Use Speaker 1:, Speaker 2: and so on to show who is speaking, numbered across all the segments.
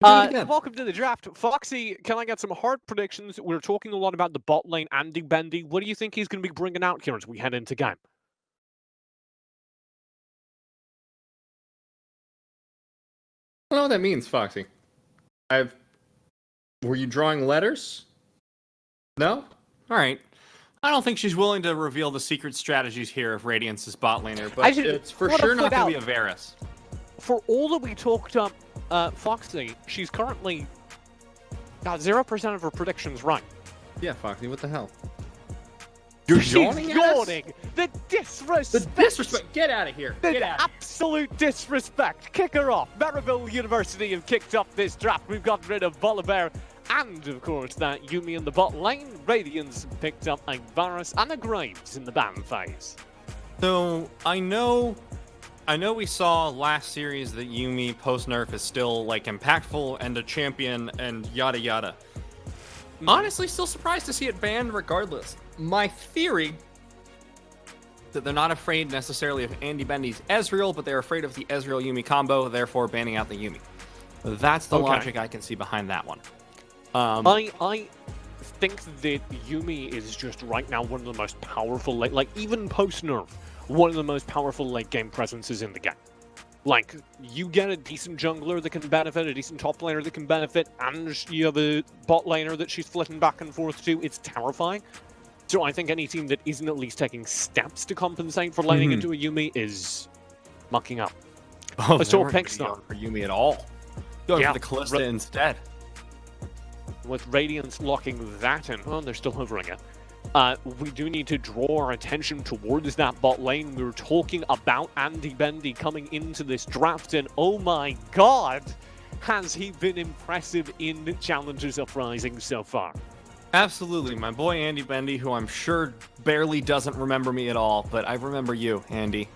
Speaker 1: Welcome to the draft. Foxy, can I get some hard predictions? We're talking a lot about the bot lane, Andy Bendy. What do you think he's going to be bringing out here as we head into game?
Speaker 2: I don't know what that means, Foxy. Were you drawing letters? No?
Speaker 3: Alright. I don't think she's willing to reveal the secret strategies here of Radiance's bot laner, but it's for sure not going to be a Varus.
Speaker 1: For all that we talked up, Foxy, she's currently got 0% of her predictions right.
Speaker 2: Yeah, Foxy, what the hell?
Speaker 1: You're yawning. The disrespect.
Speaker 2: The disrespect. Get out of here.
Speaker 1: The absolute disrespect. Kick her off. Maryville University have kicked off this draft. We've got rid of Volibear and, of course, that Yuumi in the bot lane. Radiance picked up a Varus and a Graves in the ban phase.
Speaker 3: So, I know we saw last series that Yuumi post-nerf is still, like, impactful and a champion and yada yada. Honestly, still surprised to see it banned regardless. My theory that they're not afraid necessarily of Andy Bendy's Ezreal, but they're afraid of the Ezreal-Yuumi combo, therefore banning out the Yuumi. That's the logic I can see behind that one.
Speaker 1: I think that Yuumi is just right now one of the most powerful, like even post-nerf, one of the most powerful late-game presences in the game. Like, you get a decent jungler that can benefit, a decent top laner that can benefit, and you have a bot laner that she's flitting back and forth to. It's terrifying. So I think any team that isn't at least taking steps to compensate for laning into a Yuumi is mucking up.
Speaker 3: Oh, I saw picks for Yuumi at all. Go for the Callista instead.
Speaker 1: With Radiance locking that in, well, they're still hovering it. We do need to draw our attention towards that bot lane. We were talking about Andy Bendy coming into this draft, and oh my god, has he been impressive in Challengers Uprising so far.
Speaker 3: Absolutely. My boy Andy Bendy, who I'm sure barely doesn't remember me at all, but I remember you, Andy.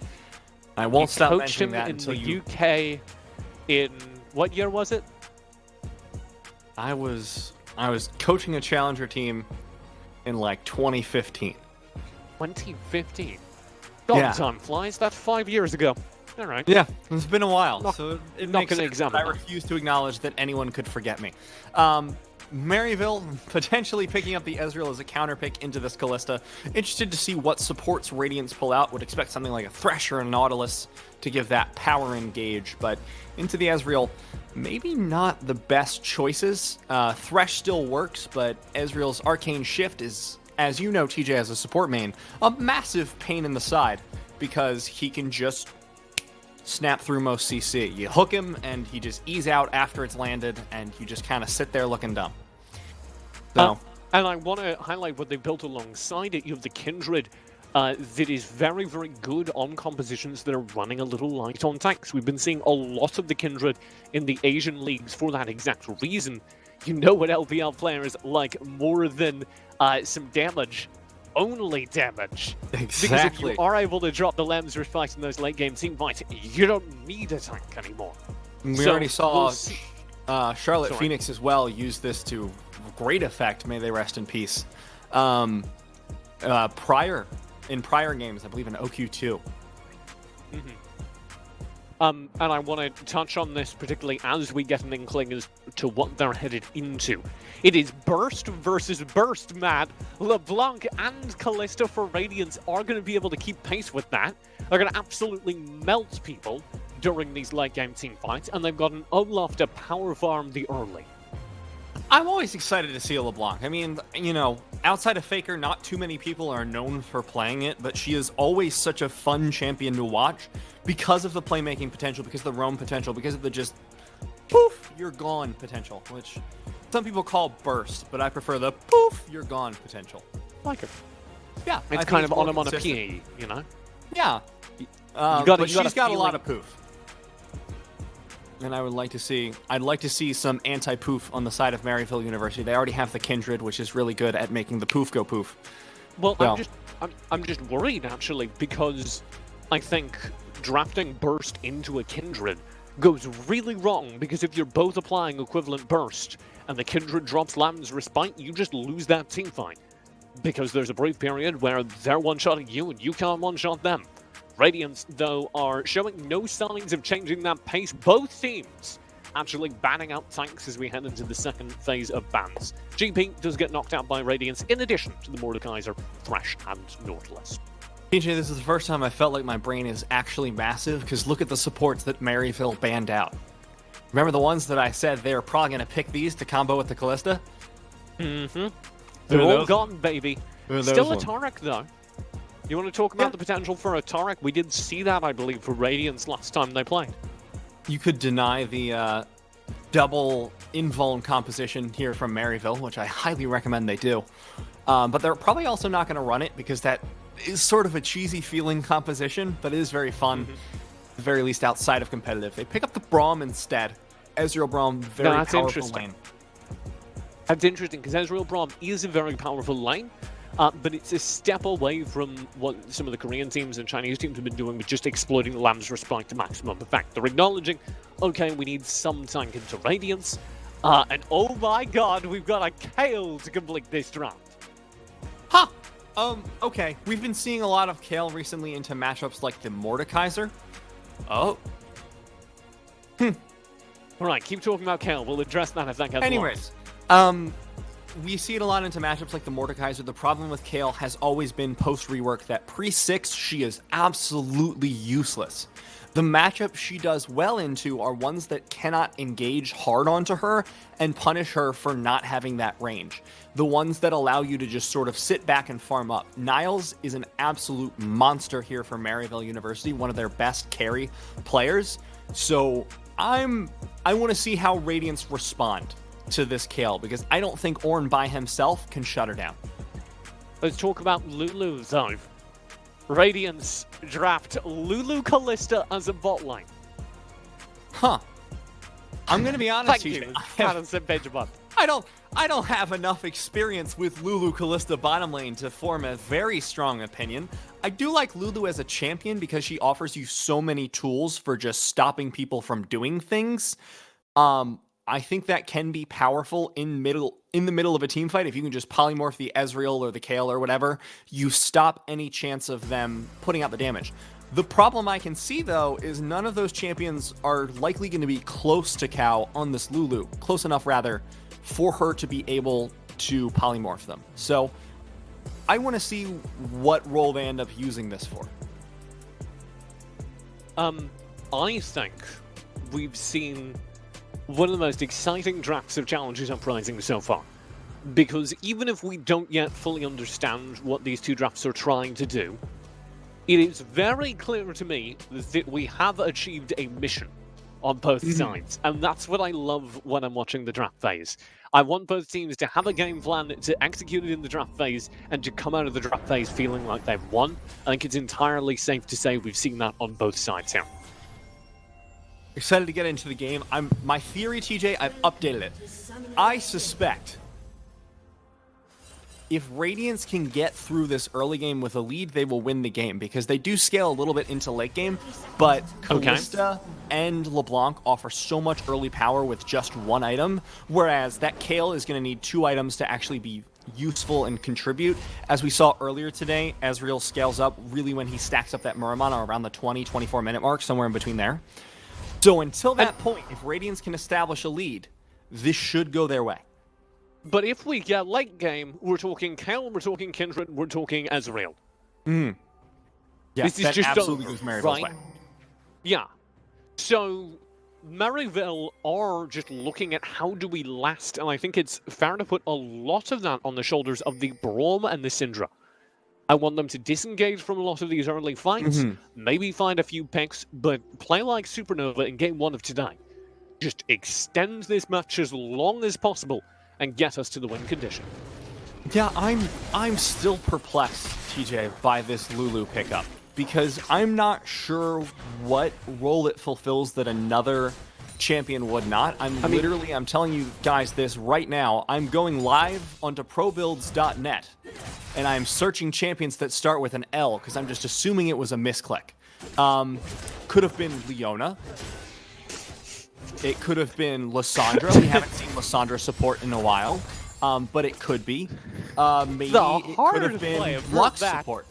Speaker 3: I won't stop mentioning that until you...
Speaker 1: coached him in the UK in... what year was it?
Speaker 3: I was coaching a Challenger team in like 2015.
Speaker 1: 2015? God, time flies. That's 5 years ago. All right.
Speaker 3: Yeah, it's been a while, so it makes sense.
Speaker 1: I
Speaker 3: refuse to acknowledge that anyone could forget me. Maryville potentially picking up the Ezreal as a counter pick into this Callista. Interested to see what supports Radiance pull out. Would expect something like a Thresh or a Nautilus to give that power engage, but into the Ezreal, maybe not the best choices. Thresh still works, but Ezreal's Arcane Shift is, as you know, TJ, as a support main, a massive pain in the side because he can just snap through most CC. You hook him, and he just ease out after it's landed, and you just kind of sit there looking dumb. So.
Speaker 1: And I want to highlight what they've built alongside it. You have the Kindred that is very, very good on compositions that are running a little light on tanks. We've been seeing a lot of the Kindred in the Asian leagues for that exact reason. You know what LPL players like more than some damage. Only damage.
Speaker 3: Exactly.
Speaker 1: Because if you are able to drop the Lems respect in those late game team fights, you don't need a tank anymore.
Speaker 3: We already saw Charlotte Phoenix as well use this to great effect. May they rest in peace. In prior games, I believe in OQ2.
Speaker 1: And I want to touch on this particularly as we get an inkling as to what they're headed into. It is Burst versus Burst, Matt. LeBlanc and Callista for Radiance are going to be able to keep pace with that. They're going to absolutely melt people during these late game team fights, and they've got an Olaf to power farm the early.
Speaker 3: I'm always excited to see a LeBlanc. I mean, you know, outside of Faker, not too many people are known for playing it, but she is always such a fun champion to watch because of the playmaking potential, because of the roam potential, because of the just poof, you're gone potential, which some people call burst, but I prefer the poof, you're gone potential.
Speaker 1: Like her.
Speaker 3: Yeah.
Speaker 1: It's kind of onomatopoeia, you know?
Speaker 3: Yeah. But she's got a lot of poof. And I'd like to see some anti-poof on the side of Maryville University. They already have the Kindred, which is really good at making the poof go poof.
Speaker 1: Well, I'm just worried actually, because I think drafting Burst into a Kindred goes really wrong, because if you're both applying equivalent Burst and the Kindred drops Lamb's Respite, you just lose that team fight. Because there's a brief period where they're one-shotting you and you can't one-shot them. Radiance, though, are showing no signs of changing that pace. Both teams actually banning out tanks as we head into the second phase of bans. GP does get knocked out by Radiance, in addition to the Mordekaiser, Thresh, and Nautilus.
Speaker 3: TJ, this is the first time I felt like my brain is actually massive, because look at the supports that Maryville banned out. Remember the ones that I said they were probably going to pick these to combo with the Callista?
Speaker 1: Mm-hmm. They're all gone, baby. Still a
Speaker 3: ones?
Speaker 1: Taric, though. You want to talk about the potential for a Taric? We did see that, I believe, for Radiance last time they played.
Speaker 3: You could deny the double invuln composition here from Maryville, which I highly recommend they do. But they're probably also not going to run it, because that is sort of a cheesy feeling composition, but it is very fun, at the very least outside of competitive. They pick up the Braum instead. Ezreal Braum, very powerful lane.
Speaker 1: That's interesting, because Ezreal Braum is a very powerful lane, but it's a step away from what some of the Korean teams and Chinese teams have been doing with just exploiting the Lamb's respite to maximum effect. They're acknowledging, okay, we need some tank into Radiance, and oh my god, we've got a Kayle to complete this round.
Speaker 3: Huh! Okay. We've been seeing a lot of Kayle recently into matchups like the Mordekaiser. Oh.
Speaker 1: Alright, keep talking about Kayle. We'll address that if that gets
Speaker 3: Anyways, we see it a lot into matchups like the Mordekaiser. The problem with Kayle has always been post-rework that pre-6, she is absolutely useless. The matchups she does well into are ones that cannot engage hard onto her and punish her for not having that range. The ones that allow you to just sort of sit back and farm up. Niles is an absolute monster here for Maryville University, one of their best carry players. So I want to see how Radiance respond to this Kayle, because I don't think Ornn by himself can shut her down.
Speaker 1: Let's talk about Lulu, though. Radiance draft Lulu Callista as a bot lane.
Speaker 3: Huh. I'm gonna be honest
Speaker 1: Thank
Speaker 3: with
Speaker 1: you.
Speaker 3: you.
Speaker 1: Adam said Benjamin.
Speaker 3: I don't have enough experience with Lulu Callista bottom lane to form a very strong opinion. I do like Lulu as a champion because she offers you so many tools for just stopping people from doing things. I think that can be powerful in the middle of a team fight. If you can just polymorph the Ezreal or the Kayle or whatever, you stop any chance of them putting out the damage. The problem I can see, though, is none of those champions are likely going to be close to Cow on this Lulu. Close enough, rather, for her to be able to polymorph them. So I want to see what role they end up using this for.
Speaker 1: I think we've seen one of the most exciting drafts of Challenges Uprising so far. Because even if we don't yet fully understand what these two drafts are trying to do, it is very clear to me that we have achieved a mission on both sides. And that's what I love when I'm watching the draft phase. I want both teams to have a game plan, to execute it in the draft phase, and to come out of the draft phase feeling like they've won. I think it's entirely safe to say we've seen that on both sides here.
Speaker 3: Excited to get into the game. My theory, TJ, I've updated it. I suspect if Radiance can get through this early game with a lead, they will win the game, because they do scale a little bit into late game, but Callista and LeBlanc offer so much early power with just one item, whereas that Kayle is going to need 2 items to actually be useful and contribute. As we saw earlier today, Ezreal scales up really when he stacks up that Muramana around the 20-24 minute mark, somewhere in between there. So until that point, if Radiance can establish a lead, this should go their way.
Speaker 1: But if we get late game, we're talking Kayle, we're talking Kindred, we're talking Ezreal.
Speaker 3: Yeah,
Speaker 1: this is
Speaker 3: that
Speaker 1: just
Speaker 3: absolutely
Speaker 1: over,
Speaker 3: goes Maryville's
Speaker 1: right?
Speaker 3: way.
Speaker 1: Yeah. So Maryville are just looking at how do we last, and I think it's fair to put a lot of that on the shoulders of the Braum and the Syndra. I want them to disengage from a lot of these early fights, maybe find a few picks, but play like Supernova in game 1 of today. Just extend this match as long as possible and get us to the win condition.
Speaker 3: Yeah, I'm still perplexed, TJ, by this Lulu pickup, because I'm not sure what role it fulfills that another champion would not. I'm telling you guys this right now. I'm going live onto probuilds.net, and I'm searching champions that start with an L, because I'm just assuming it was a misclick. Could have been Leona. It could have been Lissandra. We haven't seen Lissandra support in a while, but it could be. Maybe it could have been Lux support.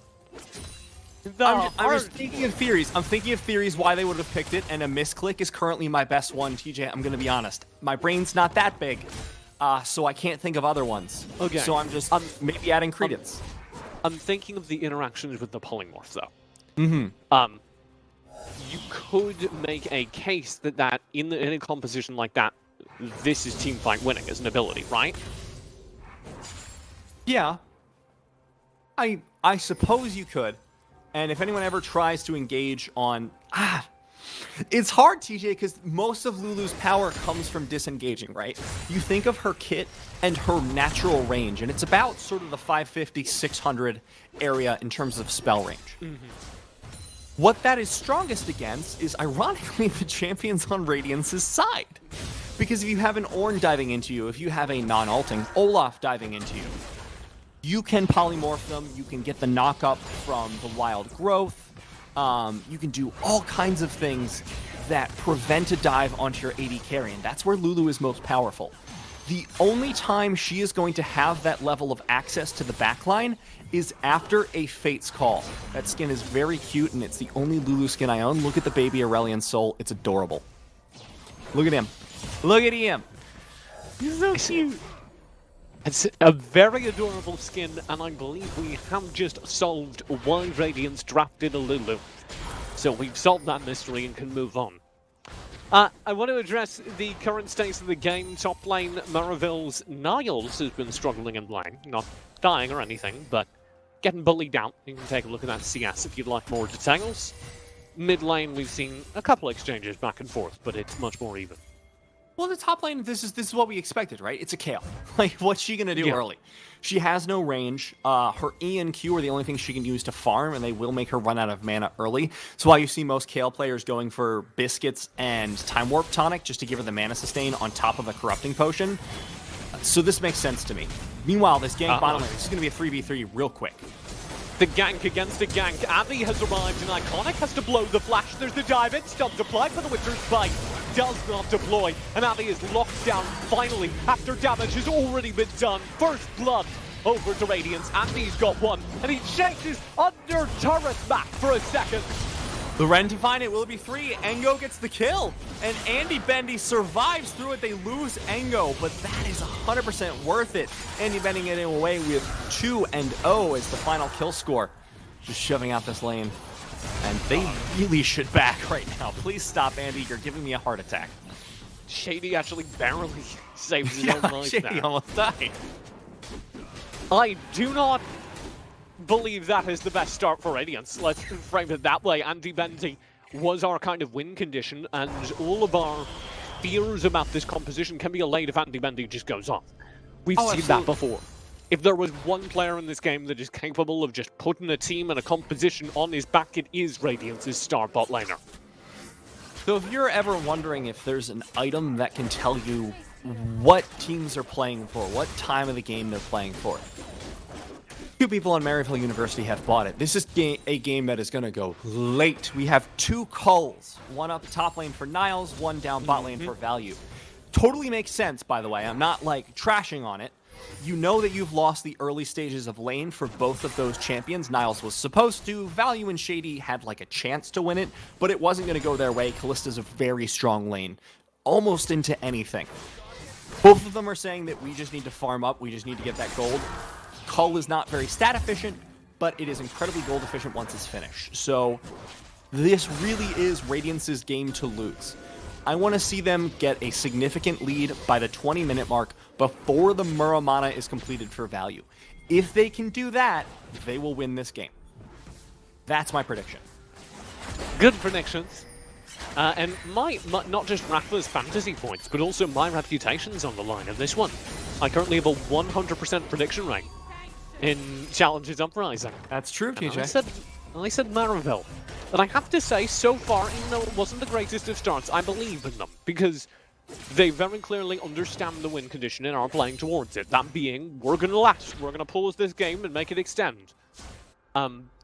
Speaker 3: I'm just thinking of theories. I'm thinking of theories why they would have picked it, and a misclick is currently my best one, TJ. I'm going to be honest. My brain's not that big, so I can't think of other ones.
Speaker 1: Okay.
Speaker 3: So I'm just maybe adding credence.
Speaker 1: I'm thinking of the interactions with the polymorph, though.
Speaker 3: Mm-hmm.
Speaker 1: You could make a case that in a composition like that, this is teamfight winning as an ability, right?
Speaker 3: Yeah. I suppose you could. And if anyone ever tries to engage on... it's hard, TJ, because most of Lulu's power comes from disengaging, right? You think of her kit and her natural range, and it's about sort of the 550, 600 area in terms of spell range.
Speaker 1: Mm-hmm.
Speaker 3: What that is strongest against is, ironically, the champions on Radiance's side. Because if you have an Ornn diving into you, if you have a non-ulting Olaf diving into you, you can polymorph them, you can get the knock-up from the wild growth, you can do all kinds of things that prevent a dive onto your AD carry, and that's where Lulu is most powerful. The only time she is going to have that level of access to the backline is after a Fate's Call. That skin is very cute, and it's the only Lulu skin I own. Look at the baby Aurelion Soul. It's adorable. Look at him. Look at him. He's so cute.
Speaker 1: It's a very adorable skin, and I believe we have just solved why Radiance drafted a Lulu. So we've solved that mystery and can move on. I want to address the current state of the game. Top lane, Maryville's Niles has been struggling in lane. Not dying or anything, but getting bullied out. You can take a look at that CS if you'd like more details. Mid lane, we've seen a couple exchanges back and forth, but it's much more even.
Speaker 3: Well, the top lane, this is what we expected, right? It's a Kayle. Like, what's she gonna do early? She has no range. Her E and Q are the only things she can use to farm, and they will make her run out of mana early. So while you see most Kayle players going for Biscuits and Time Warp Tonic just to give her the mana sustain on top of a Corrupting Potion, so this makes sense to me. Meanwhile, this gank bottom lane, this is gonna be a 3v3 real quick.
Speaker 1: The gank against a gank. Abby has arrived, and Iconic has to blow the flash. There's the dive in. Stop deploy for the Witcher's Bite. Does not deploy, and Abby is locked down finally after damage has already been done. First blood over to Radiance. Andy's got one, and he chases under turret back for a second.
Speaker 3: The Ren to find it. Will it be 3? Engo gets the kill, and Andy Bendy survives through it. They lose Engo, but that is 100% worth it. Andy Bendy getting away with 2-0 as the final kill score. Just shoving out this lane. And they really should back right now. Please stop, Andy. You're giving me a heart attack.
Speaker 1: Shady actually barely saves his own life
Speaker 3: Shady
Speaker 1: there.
Speaker 3: almost died.
Speaker 1: I do not believe that is the best start for Radiance. Let's frame it that way. Andy Bendy was our kind of win condition, and all of our fears about this composition can be allayed if Andy Bendy just goes off. We've seen that before. If there was one player in this game that is capable of just putting a team and a composition on his back, it is Radiance's star bot laner.
Speaker 3: So if you're ever wondering if there's an item that can tell you what teams are playing for, what time of the game they're playing for, 2 people on Maryville University have bought it. This is a game that is going to go late. We have 2 culls, one up top lane for Niles, one down bot lane for value. Totally makes sense, by the way. I'm not, like, trashing on it. You know that you've lost the early stages of lane for both of those champions. Niles was supposed to. Value and Shady had, like, a chance to win it, but it wasn't going to go their way. Kallista's a very strong lane, almost into anything. Both of them are saying that we just need to farm up. We just need to get that gold. Cull is not very stat efficient, but it is incredibly gold efficient once it's finished. So this really is Radiance's game to lose. I want to see them get a significant lead by the 20-minute mark before the Muramana is completed for value. If they can do that, they will win this game. That's my prediction.
Speaker 1: Good predictions. And not just Rafa's fantasy points, but also my reputation's on the line in this one. I currently have a 100% prediction rate in Challenges Uprising.
Speaker 3: That's true, TJ.
Speaker 1: I said Maryville. And I have to say, so far, even though it wasn't the greatest of starts, I believe in them. Because they very clearly understand the win condition and are playing towards it. That being, we're going to last. We're going to pause this game and make it extend.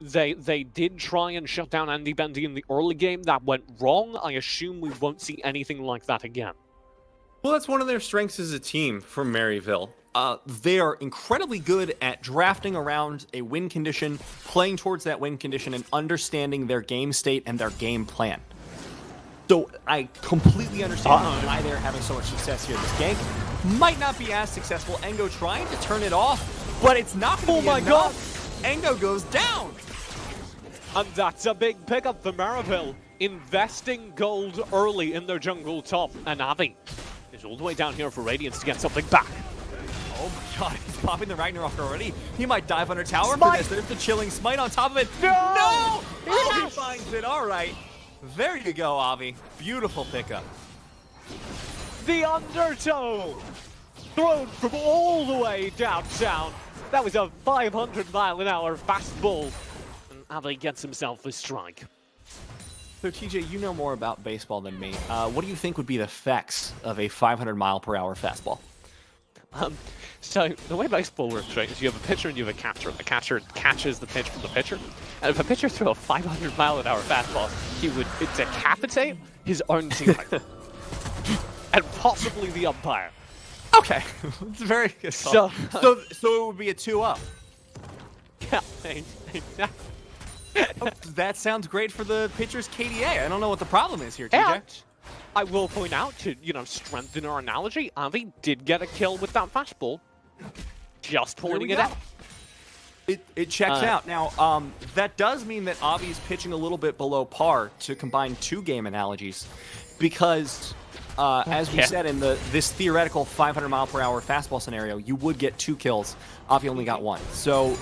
Speaker 1: They did try and shut down Andy Bendy in the early game. That went wrong. I assume we won't see anything like that again.
Speaker 2: Well, that's one of their strengths as a team from Maryville.
Speaker 3: they are incredibly good at drafting around a win condition, playing towards that win condition, and understanding their game state and their game plan. So I completely understand why they're having so much success here. This gank might not be as successful. Engo trying to turn it off, but it's not going to be enough. Engo goes down.
Speaker 1: And that's a big pickup for Maryville, investing gold early in their jungle top, and Avi is all the way down here for Radiance to get something back.
Speaker 3: Oh my god, he's popping the Ragnarok already. He might dive under tower
Speaker 1: Smite!
Speaker 3: for this. There's the chilling smite on top of it.
Speaker 1: No!
Speaker 3: No! Oh, he
Speaker 1: Yes!
Speaker 3: finds it. All right. There you go, Avi. Beautiful pickup.
Speaker 1: The undertow! Thrown from all the way downtown. That was a 500-mile-an-hour fastball. And Avi gets himself a strike.
Speaker 3: So, TJ, you know more about baseball than me. What do you think would be the effects of a 500-mile-per-hour fastball?
Speaker 1: So the way baseball works, right, is you have a pitcher and you have a catcher. The catcher catches the pitch from the pitcher. And if a pitcher threw a 500-mile-an-hour fastball, he would decapitate his own teammate. And possibly the umpire.
Speaker 3: Okay. It's very good. So it would be a 2-up.
Speaker 1: Yeah.
Speaker 3: That sounds great for the pitcher's KDA. I don't know what the problem is here, TJ.
Speaker 1: And I will point out, to strengthen our analogy, Avi did get a kill with that fastball. Just pointing it out.
Speaker 3: It checks out. Now, that does mean that Avi's pitching a little bit below par to combine two game analogies. Because, as we said in this theoretical 500-mile-per-hour fastball scenario, you would get 2 kills. Avi only got 1. So,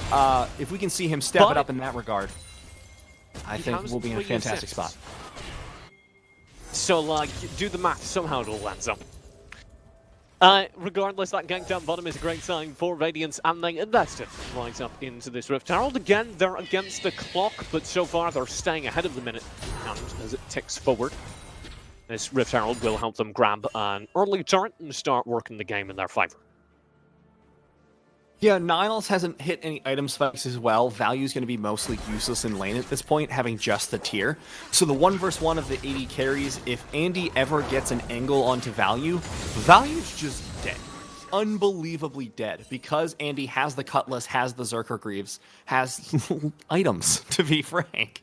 Speaker 3: if we can see him step it up in that regard, I think we'll be in a fantastic spot.
Speaker 1: So, like, do the math, somehow it all lands up. Regardless, that gank down bottom is a great sign for Radiance, and they invested right up into this Rift Herald. Again, they're against the clock, but so far they're staying ahead of the minute hand as it ticks forward. This Rift Herald will help them grab an early turret and start working the game in their favor.
Speaker 3: Yeah, Niles hasn't hit any item spikes as well. Value's going to be mostly useless in lane at this point, having just the tier. So the 1 versus 1 of the 80 carries, if Andy ever gets an angle onto Value, Value's just dead. Unbelievably dead. Because Andy has the Cutlass, has the Zerker Greaves, has items, to be frank.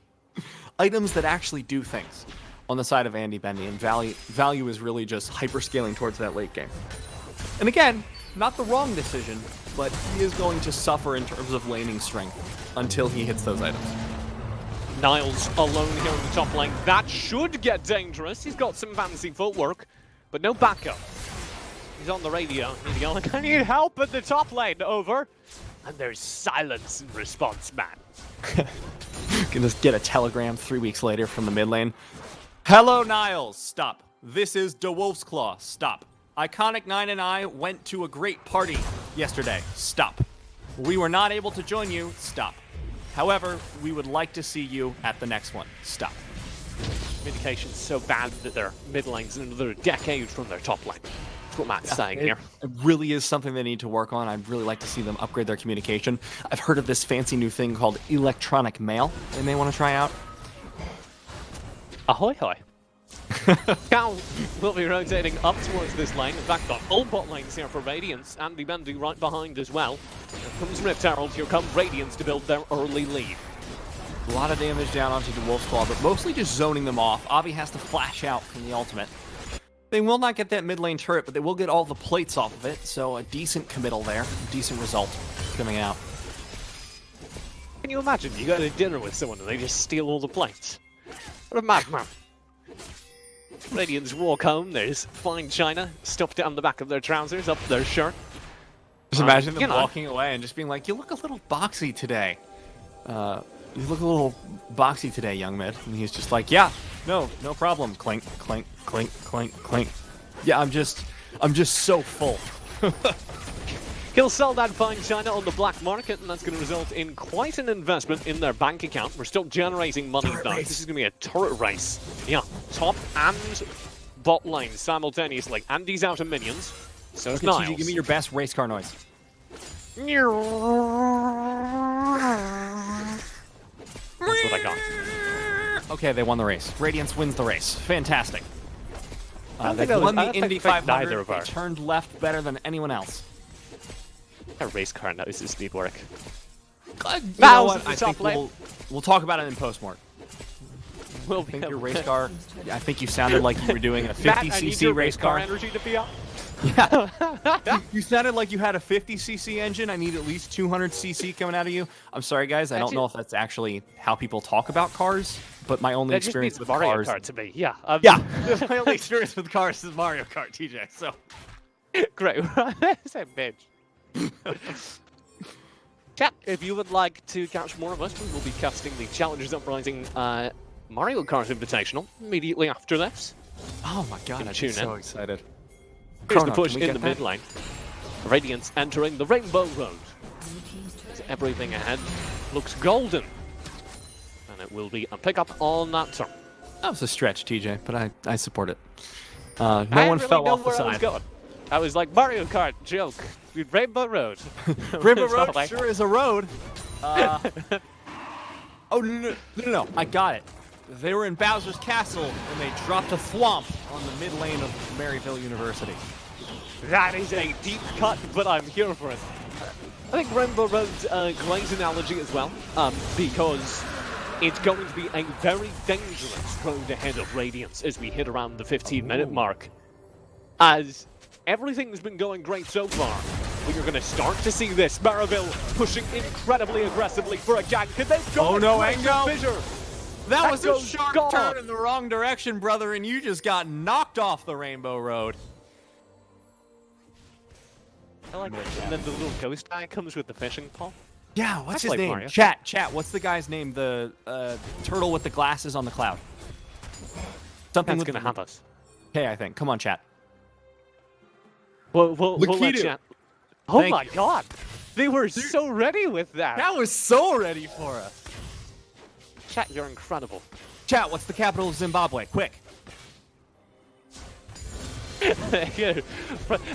Speaker 3: Items that actually do things on the side of Andy Bendy, and Value is really just hyperscaling towards that late game. And again, not the wrong decision, but he is going to suffer in terms of laning strength until he hits those items.
Speaker 1: Niles alone here in the top lane. That should get dangerous. He's got some fancy footwork, but no backup. He's on the radio. He's going, I need help at the top lane, over. And there's silence in response, man.
Speaker 3: Gonna get a telegram 3 weeks later from the mid lane. Hello, Niles. Stop. This is DeWolf's Claw. Stop. Iconic 9 and I went to a great party yesterday. Stop. We were not able to join you. Stop. However, we would like to see you at the next one. Stop.
Speaker 1: Communication's so bad that their mid lane's another decade from their top lane. That's what Matt's saying here.
Speaker 3: It really is something they need to work on. I'd really like to see them upgrade their communication. I've heard of this fancy new thing called electronic mail they may want to try out.
Speaker 1: Ahoy hoy. Cal will be rotating up towards this lane. In fact, got all bot lanes here for Radiance. Andy Bendy right behind as well. Here comes Rift Herald. Here comes Radiance to build their early lead.
Speaker 3: A lot of damage down onto the Wolf's Claw, but mostly just zoning them off. Avi has to flash out from the ultimate. They will not get that mid lane turret, but they will get all the plates off of it, so a decent committal there. A decent result coming out.
Speaker 1: Can you imagine? You go to dinner with someone and they just steal all the plates? What a madman. Radiance walk home, there's fine china stuffed down the back of their trousers, up their shirt.
Speaker 3: Just imagine them walking away and just being like, you look a little boxy today. You look a little boxy today, young mid. And he's just like, yeah, no problem. Clink, clink, clink, clink, clink. Yeah, I'm just so full.
Speaker 1: He'll sell that fine china on the black market, and that's going to result in quite an investment in their bank account. We're still generating money now. This is going to be a turret race. Yeah, top and bot lane simultaneously. Andy's out of minions, so is Niles.
Speaker 3: Give me your best race car noise.
Speaker 1: That's what I got.
Speaker 3: Okay, they won the race. Radiance wins the race. Fantastic. They
Speaker 1: that
Speaker 3: won
Speaker 1: was-
Speaker 3: the
Speaker 1: I don't
Speaker 3: Indy
Speaker 1: think neither
Speaker 3: 500.
Speaker 1: of
Speaker 3: They
Speaker 1: ours.
Speaker 3: turned left better than anyone else.
Speaker 1: A race car knows his speed work.
Speaker 3: You
Speaker 1: Now
Speaker 3: know what?
Speaker 1: the
Speaker 3: I
Speaker 1: top
Speaker 3: think
Speaker 1: lane.
Speaker 3: we'll talk about it in postmortem.
Speaker 1: Will
Speaker 3: I
Speaker 1: be
Speaker 3: think your
Speaker 1: able
Speaker 3: race
Speaker 1: to-
Speaker 3: car. I think you sounded like you were doing a
Speaker 1: Matt, I need
Speaker 3: 50cc
Speaker 1: your
Speaker 3: race car.
Speaker 1: energy to be up.
Speaker 3: Yeah. You sounded like you had a 50cc engine. I need at least 200cc coming out of you. I'm sorry, guys. I don't know if that's actually how people talk about cars, but my only
Speaker 1: That just
Speaker 3: experience
Speaker 1: means
Speaker 3: with
Speaker 1: Mario
Speaker 3: cars.
Speaker 1: Kart to me. Yeah.
Speaker 3: Yeah, my only experience with cars is Mario Kart, TJ. So
Speaker 1: Great. Same bitch. Chat, if you would like to catch more of us, we will be casting the Challengers Uprising Mario Kart Invitational immediately after this.
Speaker 3: oh my god,
Speaker 1: Can
Speaker 3: I'm
Speaker 1: tune
Speaker 3: so
Speaker 1: in.
Speaker 3: excited.
Speaker 1: Here's the
Speaker 3: Chrono,
Speaker 1: push
Speaker 3: can we
Speaker 1: in the
Speaker 3: get that?
Speaker 1: mid lane. Radiance entering the Rainbow Road. As everything ahead looks golden. And it will be a pickup on that turn.
Speaker 3: That was a stretch, TJ, but I support it. No
Speaker 1: I
Speaker 3: one
Speaker 1: really
Speaker 3: fell
Speaker 1: know
Speaker 3: off the
Speaker 1: where I was
Speaker 3: side.
Speaker 1: going. I was like, Mario Kart, joke. Rainbow Road.
Speaker 3: Rainbow
Speaker 1: So,
Speaker 3: Road
Speaker 1: like,
Speaker 3: sure is a road. Oh no! I got it. They were in Bowser's Castle and they dropped a thwomp on the mid lane of Maryville University.
Speaker 1: That is a deep cut, but I'm here for it. I think Rainbow Road's a great analogy as well, because it's going to be a very dangerous road ahead of Radiance as we hit around the 15-minute mark. As everything's been going great so far, but you're going to start to see this. Maryville pushing incredibly aggressively for a gank, and they've got
Speaker 3: Oh no,
Speaker 1: aggressive
Speaker 3: Ango!
Speaker 1: fissure.
Speaker 3: That was a
Speaker 1: goes
Speaker 3: sharp
Speaker 1: gone.
Speaker 3: turn in the wrong direction, brother, and you just got knocked off the Rainbow Road.
Speaker 1: I like it. And then the little ghost guy comes with the fishing pole.
Speaker 3: Yeah, what's
Speaker 1: That's
Speaker 3: his
Speaker 1: like
Speaker 3: name?
Speaker 1: Mario.
Speaker 3: Chat, what's the guy's name? The turtle with the glasses on the cloud. Something
Speaker 1: That's
Speaker 3: with
Speaker 1: going to
Speaker 3: the-
Speaker 1: have us.
Speaker 3: Okay, I think. Come on, chat.
Speaker 1: We'll let
Speaker 2: Lakitu.
Speaker 1: chat. Oh
Speaker 3: Thank
Speaker 1: my
Speaker 3: you.
Speaker 1: god! They were so ready with that.
Speaker 3: That was so ready for us.
Speaker 1: Chat, you're incredible.
Speaker 3: Chat, what's the capital of Zimbabwe? Quick.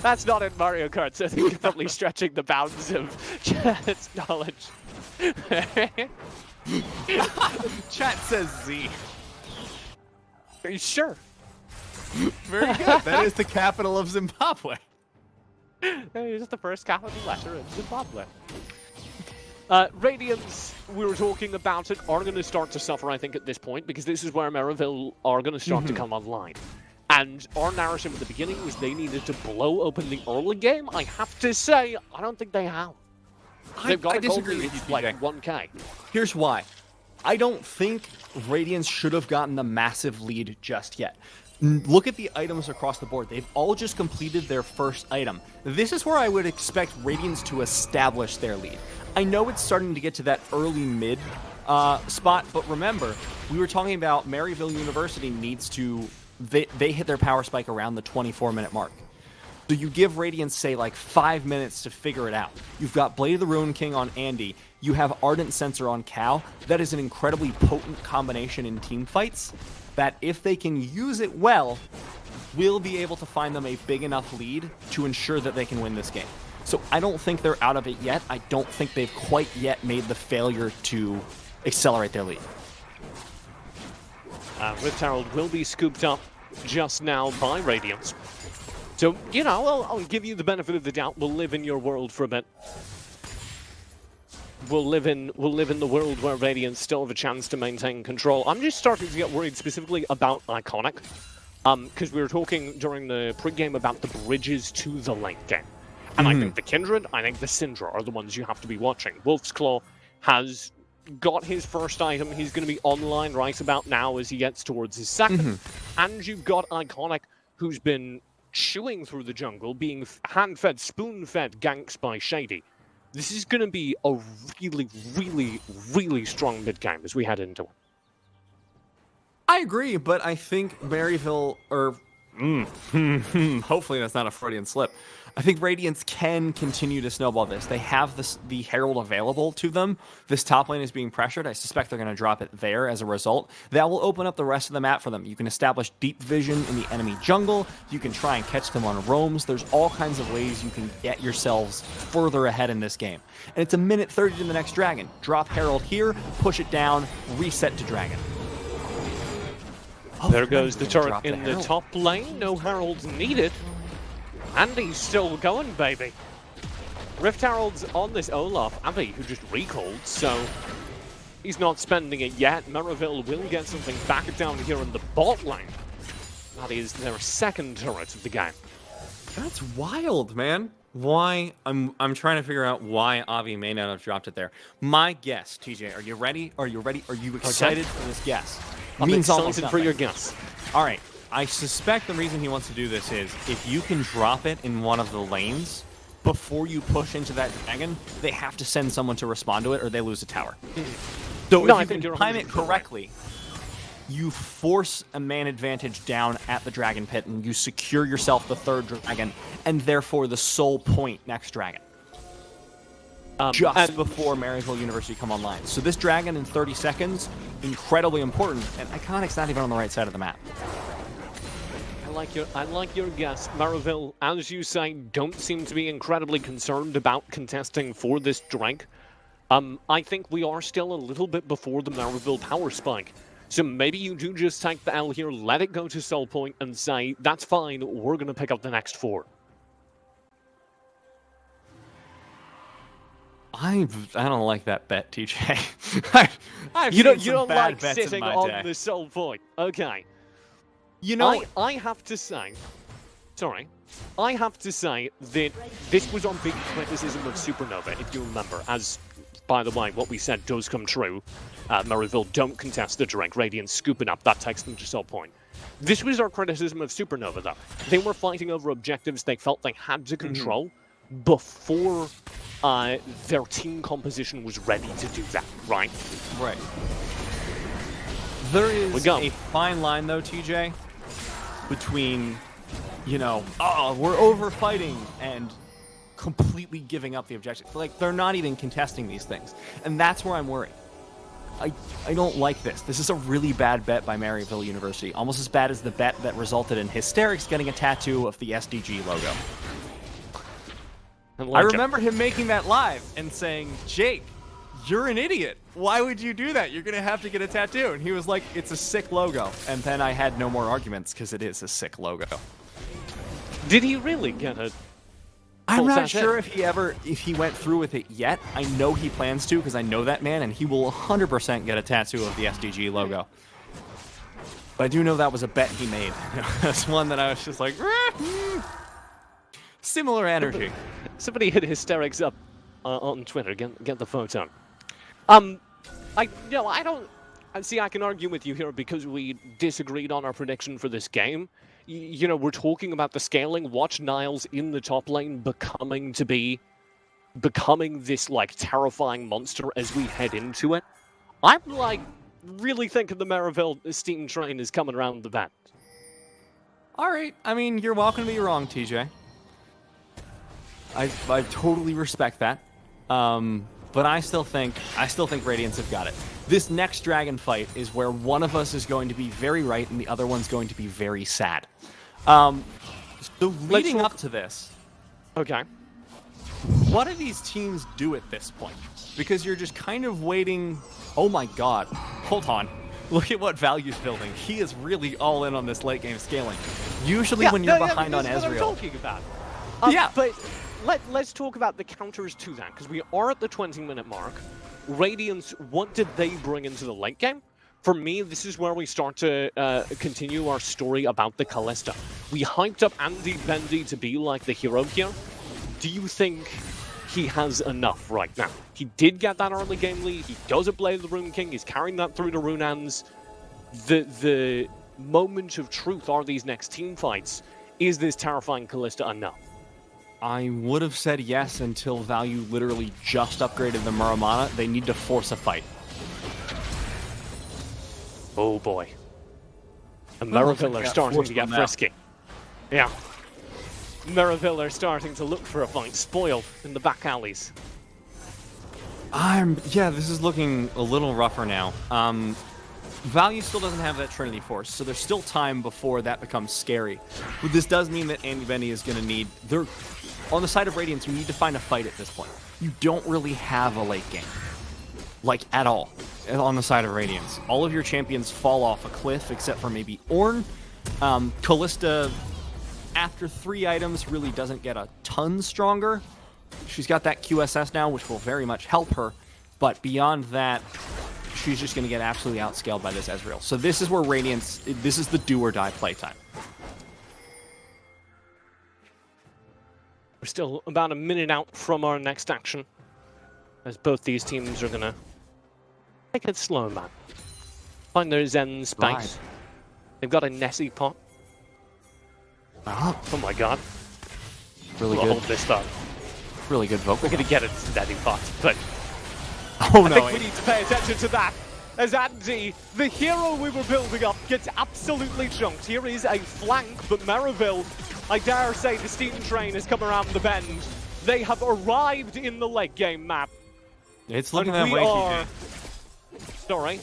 Speaker 1: That's not in Mario Kart, so I think you're probably stretching the bounds of chat's knowledge.
Speaker 3: Chat says Z.
Speaker 1: Are you sure?
Speaker 3: Very good. That is the capital of Zimbabwe.
Speaker 1: It's the first capital letter in Zimbabwe. Radiance, we were talking about it, are going to start to suffer, I think, at this point, because this is where Maryville are going to start to come online. And our narrative at the beginning was they needed to blow open the early game. I have to say, I don't think they have. They've got
Speaker 3: I
Speaker 1: a goal
Speaker 3: disagree
Speaker 1: lead,
Speaker 3: with you,
Speaker 1: like
Speaker 3: TJ.
Speaker 1: 1K.
Speaker 3: Here's why. I don't think Radiance should have gotten the massive lead just yet. Look at the items across the board. They've all just completed their first item. This is where I would expect Radiance to establish their lead. I know it's starting to get to that early mid spot, but remember, we were talking about Maryville University needs to... They hit their power spike around the 24-minute mark. So you give Radiance, say, like 5 minutes to figure it out. You've got Blade of the Ruin King on Andy. You have Ardent Sensor on Cal. That is an incredibly potent combination in team fights that, if they can use it well, will be able to find them a big enough lead to ensure that they can win this game. So I don't think they're out of it yet. I don't think they've quite yet made the failure to accelerate their lead.
Speaker 1: Rift Herald will be scooped up just now by Radiance. So, you know, I'll give you the benefit of the doubt. We'll live in your world for a bit. We'll live in the world where Radiance still have a chance to maintain control. I'm just starting to get worried specifically about Iconic. Because we were talking during the pre-game about the bridges to the late game. And I think the Kindred, I think the Syndra are the ones you have to be watching. Wolf's Claw has got his first item. He's going to be online right about now as he gets towards his second. And you've got Iconic, who's been chewing through the jungle, being hand-fed, spoon-fed ganks by Shady. This is going to be a really, really, really strong mid-game as we head into it.
Speaker 3: I agree, but I think Maryville, or hopefully that's not a Freudian slip. I think Radiance can continue to snowball this. They have the Herald available to them. This top lane is being pressured. I suspect they're going to drop it there as a result. That will open up the rest of the map for them. You can establish deep vision in the enemy jungle. You can try and catch them on roams. There's all kinds of ways you can get yourselves further ahead in this game. And it's a minute 30 to the next dragon. Drop Herald here, push it down, reset to dragon.
Speaker 1: There goes the turret
Speaker 3: drop the
Speaker 1: in the
Speaker 3: Herald.
Speaker 1: top lane. No Heralds needed. And he's still going, baby. Rift Herald's on this Olaf Abbey, who just recalled, so he's not spending it yet. Maryville will get something back down here in the bot lane. That is their second turret of the game.
Speaker 3: That's wild, man. Why? I'm trying to figure out why Avi may not have dropped it there. My guess, TJ, are you ready? Are you ready? Are you excited for this guess?
Speaker 1: I'm
Speaker 3: Means almost
Speaker 1: excited for
Speaker 3: nothing.
Speaker 1: your guess.
Speaker 3: All right. I suspect the reason he wants to do this is if you can drop it in one of the lanes before you push into that dragon, they have to send someone to respond to it or they lose a tower. So
Speaker 1: No,
Speaker 3: if
Speaker 1: I
Speaker 3: you
Speaker 1: think
Speaker 3: can
Speaker 1: you're
Speaker 3: time it
Speaker 1: 100% right.
Speaker 3: correctly, you force a man advantage down at the dragon pit and you secure yourself the third dragon and therefore the sole point next dragon. Just before Maryville University come online. So this dragon in 30 seconds, incredibly important, and Iconic's not even on the right side of the map.
Speaker 1: I like your guess. Maryville, as you say, don't seem to be incredibly concerned about contesting for this Drake. I think we are still a little bit before the Maryville power spike. So maybe you do just take the L here, let it go to Soul Point, and say, that's fine, we're going to pick up the next 4.
Speaker 3: I don't like that bet, TJ. I've
Speaker 1: You
Speaker 3: seen
Speaker 1: don't
Speaker 3: some bad
Speaker 1: like
Speaker 3: bets in
Speaker 1: sitting
Speaker 3: my
Speaker 1: on
Speaker 3: day.
Speaker 1: the Soul Point. Okay.
Speaker 3: You know,
Speaker 1: I have to say, I have to say that this was our big criticism of Supernova, if you remember, as, by the way, what we said does come true. Maryville don't contest the Drake. Radiance scooping up, that takes them to Soul Point. This was our criticism of Supernova, though. They were fighting over objectives they felt they had to control before their team composition was ready to do that, right?
Speaker 3: right. There is
Speaker 1: go.
Speaker 3: a fine line, though, TJ, between, you know, oh, we're over fighting and completely giving up the objective. Like, they're not even contesting these things. And that's where I'm worried. I don't like this. This is a really bad bet by Maryville University. Almost as bad as the bet that resulted in Hysterics getting a tattoo of the SDG logo. I remember him making that live and saying, Jake, you're an idiot. Why would you do that? You're going to have to get a tattoo. And he was like, it's a sick logo. And then I had no more arguments because it is a sick logo.
Speaker 1: Did he really get a...
Speaker 3: I'm
Speaker 1: full
Speaker 3: not
Speaker 1: tattoo?
Speaker 3: sure if he went through with it yet. I know he plans to because I know that man, and he will 100% get a tattoo of the SDG logo. But I do know that was a bet he made. That's one that I was just like, similar energy.
Speaker 1: Somebody hit Hysterics up on Twitter. Get the photo. I don't... See, I can argue with you here because we disagreed on our prediction for this game. You know, we're talking about the scaling. Watch Niles in the top lane becoming this, like, terrifying monster as we head into it. I'm, like, really thinking the Maryville steam train is coming around the bend.
Speaker 3: All right. I mean, you're welcome to be wrong, TJ. I totally respect that. But I still think Radiance have got it. This next dragon fight is where one of us is going to be very right and the other one's going to be very sad. So leading up to this,
Speaker 1: Okay.
Speaker 3: what do these teams do at this point? Because you're just kind of waiting. Oh my god. Hold on. Look at what Value's building. He is really all in on this late game scaling. Usually when you're behind on
Speaker 1: this is what I'm
Speaker 3: Ezreal.
Speaker 1: talking about.
Speaker 3: Yeah.
Speaker 1: But let's talk about the counters to that, because we are at the 20-minute mark. Radiance, what did they bring into the late game? For me, this is where we start to continue our story about the Callista. We hyped up Andy Bendy to be like the hero here. Do you think he has enough right now? He did get that early game lead. He doesn't play the Rune King. He's carrying that through to Runeans. The moment of truth are these next team fights. Is this terrifying Callista enough?
Speaker 3: I would have said yes until Value literally just upgraded the Muramana. They need to force a fight.
Speaker 1: Oh boy. And Maryville are starting to get frisky. Yeah. Maryville are starting to look for a fight, spoiled in the back alleys.
Speaker 3: Yeah, this is looking a little rougher now. Value still doesn't have that Trinity Force, so there's still time before that becomes scary. But this does mean that Andy Benny is going to need... On the side of Radiance, you need to find a fight at this point. You don't really have a late game. Like, at all. On the side of Radiance. All of your champions fall off a cliff, except for maybe Ornn. Callista, after 3 items, really doesn't get a ton stronger. She's got that QSS now, which will very much help her. But beyond that, she's just going to get absolutely outscaled by this Ezreal. So this is where Radiance, this is the do or die playtime.
Speaker 1: We're still about a minute out from our next action, as both these teams are gonna take it slow, man. Find their Zen space.
Speaker 3: Right.
Speaker 1: They've got a Nessie pot.
Speaker 3: Oh,
Speaker 1: Oh my god.
Speaker 3: really
Speaker 1: We'll
Speaker 3: good.
Speaker 1: hold this though.
Speaker 3: Really good vocal.
Speaker 1: We're gonna get it to Nessie pot, but
Speaker 3: Oh
Speaker 1: I
Speaker 3: no.
Speaker 1: think we need to pay attention to that. As Andy, the hero we were building up, gets absolutely chunked. Here is a flank, but Maryville, I dare say the steam train has come around the bend. They have arrived in the late game map.
Speaker 3: It's looking
Speaker 1: And
Speaker 3: that
Speaker 1: we
Speaker 3: way,
Speaker 1: are...
Speaker 3: TJ.
Speaker 1: Sorry.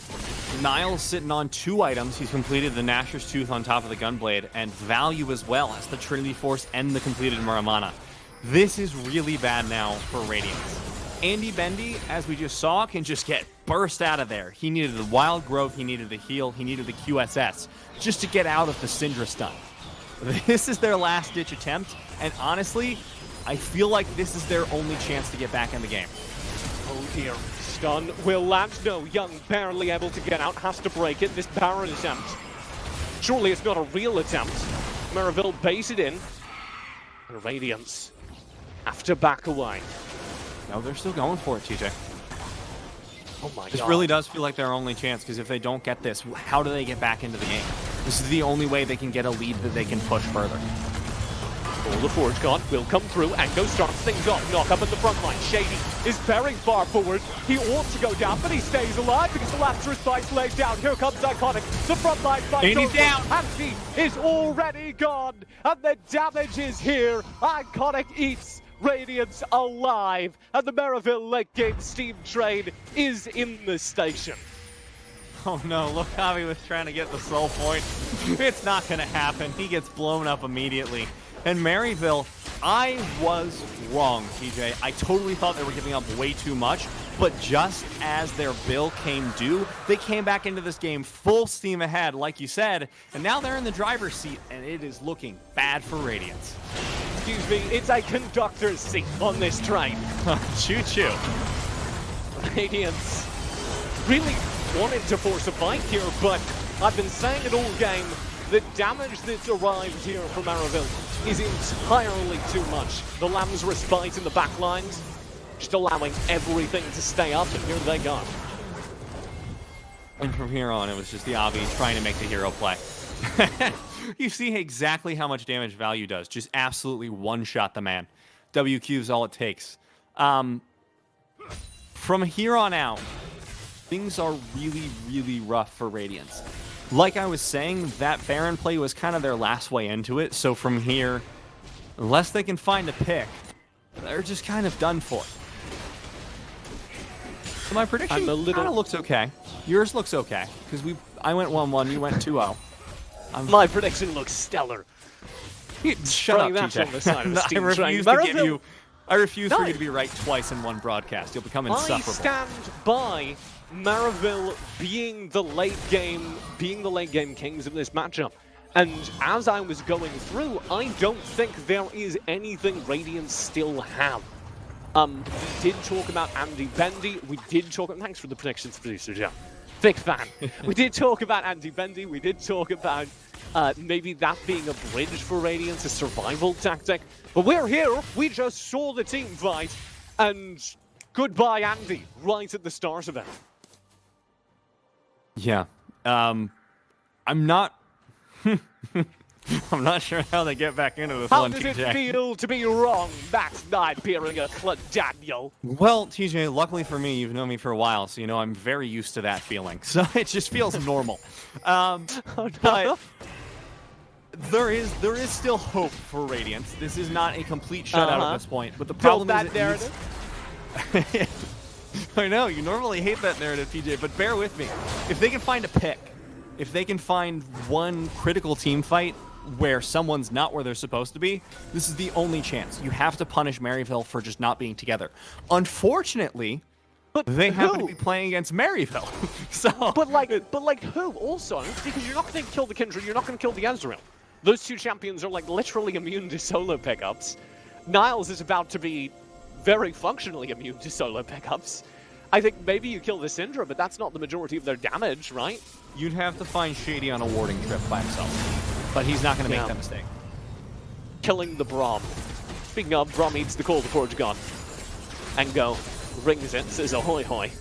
Speaker 3: Niall's sitting on 2 items. He's completed the Gnasher's Tooth on top of the Gunblade, and Value as well as the Trinity Force and the completed Muramana. This is really bad now for Radiance. Andy Bendy, as we just saw, can just get burst out of there. He needed the Wild Growth, he needed the heal, he needed the QSS, just to get out of the Syndra stun. This is their last-ditch attempt, and honestly, I feel like this is their only chance to get back in the game.
Speaker 1: Oh dear. Stun will land. No, Young barely able to get out, has to break it. This Baron attempt. Surely it's not a real attempt. Maryville base it in. And Radiance have to back away.
Speaker 3: No, they're still going for it, TJ.
Speaker 1: Oh my
Speaker 3: This
Speaker 1: god.
Speaker 3: really does feel like their only chance, because if they don't get this, how do they get back into the game? This is the only way they can get a lead that they can push further.
Speaker 1: All the Forge God will come through. Ango starts things off. Knock up at the front line. Shady is very far forward. He ought to go down, but he stays alive because the Lazarus Spice lays down. Here comes Iconic. The front line fight.
Speaker 3: And he's down.
Speaker 1: And he is already gone. And the damage is here. Iconic eats Radiance alive. And the Maryville late game steam train is in the station.
Speaker 3: Oh no, look how he was trying to get the soul point. It's not going to happen. He gets blown up immediately. And Maryville, I was wrong, TJ. I totally thought they were giving up way too much, but just as their bill came due, they came back into this game full steam ahead, like you said, and now they're in the driver's seat, and it is looking bad for Radiance.
Speaker 1: Excuse me, it's a conductor's seat on this train.
Speaker 3: Choo-choo.
Speaker 1: Radiance really wanted to force a fight here, but I've been saying it all game. The damage that's arrived here from Maryville is entirely too much. The Lamb's Respite in the back lines, just allowing everything to stay up, and here they go.
Speaker 3: And from here on, it was just the obvious trying to make the hero play. You see exactly how much damage Value does. Just absolutely one-shot the man. WQ is all it takes. From here on out, things are really, really rough for Radiance. Like I was saying, that Baron play was kind of their last way into it, so from here, unless they can find a pick, they're just kind of done for. So my prediction kind of looks okay. Yours looks okay, because I went 1-1, you went 2-0.
Speaker 1: My prediction looks stellar.
Speaker 3: Shut up,
Speaker 1: That
Speaker 3: TJ.
Speaker 1: on the side of the steam
Speaker 3: I
Speaker 1: train.
Speaker 3: refuse to give
Speaker 1: Maryville-
Speaker 3: you. I refuse for
Speaker 1: No.
Speaker 3: you to be right twice in one broadcast. You'll become
Speaker 1: I
Speaker 3: insufferable.
Speaker 1: stand by Maryville being the late game kings of this matchup. And as I was going through, I don't think there is anything Radiance still have. We did talk about Andy Bendy. We did talk. Thanks for the predictions, producer John. Big fan. We did talk about Andy Bendy. We did talk about maybe that being a bridge for Radiance, a survival tactic. But we're here. We just saw the team fight, and goodbye, Andy, right at the start of it.
Speaker 3: Yeah. I'm not. I'm not sure how they get back into this
Speaker 1: How
Speaker 3: one,
Speaker 1: does
Speaker 3: TJ.
Speaker 1: it feel to be wrong? That's not peering a Daniel.
Speaker 3: Well, TJ, luckily for me, you've known me for a while, so you know I'm very used to that feeling. So it just feels normal. But there is still hope for Radiance. This is not a complete shutout at this point. But the problem
Speaker 1: Build
Speaker 3: is
Speaker 1: that narrative.
Speaker 3: I know, you normally hate that narrative, TJ, but bear with me. If they can find a pick, if they can find one critical team fight where someone's not where they're supposed to be, this is the only chance. You have to punish Maryville for just not being together. Unfortunately,
Speaker 1: But
Speaker 3: they happen to
Speaker 1: who?
Speaker 3: be playing against Maryville. So,
Speaker 1: But like who? Also, because you're not going to kill the Kindred, you're not going to kill the Ezreal. Those two champions are like literally immune to solo pickups. Niles is about to be very functionally immune to solo pickups. I think maybe you kill the Syndra, but that's not the majority of their damage, right?
Speaker 3: You'd have to find Shady on a warding trip by himself. But he's not going to make that mistake.
Speaker 1: Killing the Braum. Speaking of, Braum eats the call to Forge God. Engo rings it, says ahoy hoy.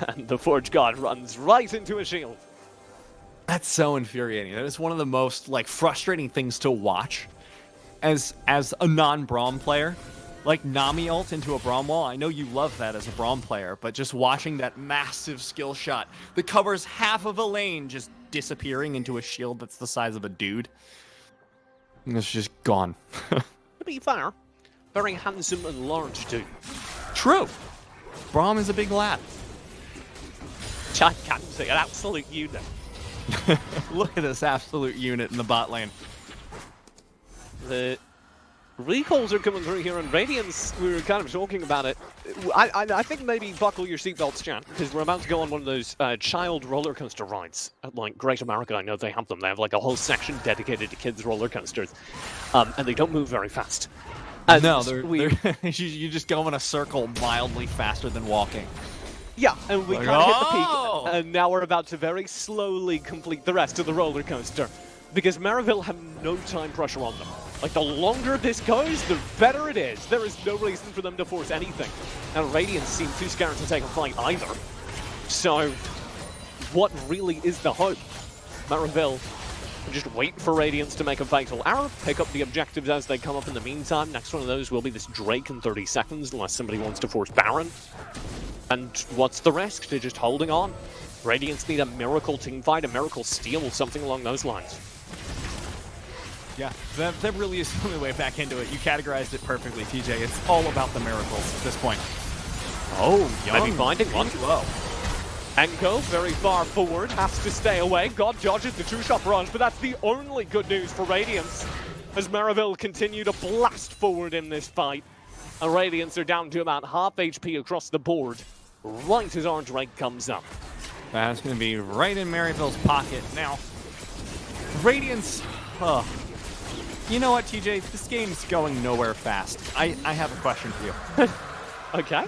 Speaker 1: And the Forge God runs right into a shield.
Speaker 3: That's so infuriating. That is one of the most like frustrating things to watch as a non-Braum player. Like Nami ult into a Braum wall. I know you love that as a Braum player, but just watching that massive skill shot that covers half of a lane just disappearing into a shield that's the size of a dude. And it's just gone.
Speaker 1: To be fair, very handsome and large too.
Speaker 3: True. Braum is a big lad.
Speaker 1: Gigantic, an absolute unit.
Speaker 3: Look at this absolute unit in the bot lane.
Speaker 1: The recalls are coming through here, and Radiance, we were kind of talking about it. I think maybe buckle your seatbelts, chat, because we're about to go on one of those child roller coaster rides at like Great America. I know they have them. They have like a whole section dedicated to kids roller coasters, and they don't move very fast. And
Speaker 3: no, you just go in a circle mildly faster than walking.
Speaker 1: Yeah, and we
Speaker 3: like,
Speaker 1: kind of hit the peak, and now we're about to very slowly complete the rest of the roller coaster, because Maryville have no time pressure on them. Like, the longer this goes, the better it is. There is no reason for them to force anything. And Radiance seem too scared to take a fight either. So, what really is the hope? Maryville just wait for Radiance to make a fatal error, pick up the objectives as they come up in the meantime. Next one of those will be this Drake in 30 seconds, unless somebody wants to force Baron. And what's the risk? They're just holding on. Radiance need a miracle teamfight, a miracle steal, something along those lines.
Speaker 3: Yeah, that really is the only way back into it. You categorized it perfectly, TJ. It's all about the miracles at this point. Oh, Young.
Speaker 1: Maybe finding one.
Speaker 3: Whoa.
Speaker 1: Enko, very far forward, has to stay away. God dodges the two-shot barrage, but that's the only good news for Radiance, as Maryville continue to blast forward in this fight. And Radiance are down to about half HP across the board, right as our Drake comes up.
Speaker 3: That's going to be right in Maryville's pocket. Now, Radiance... You know what, TJ? This game's going nowhere fast. I have a question for you.
Speaker 1: Okay.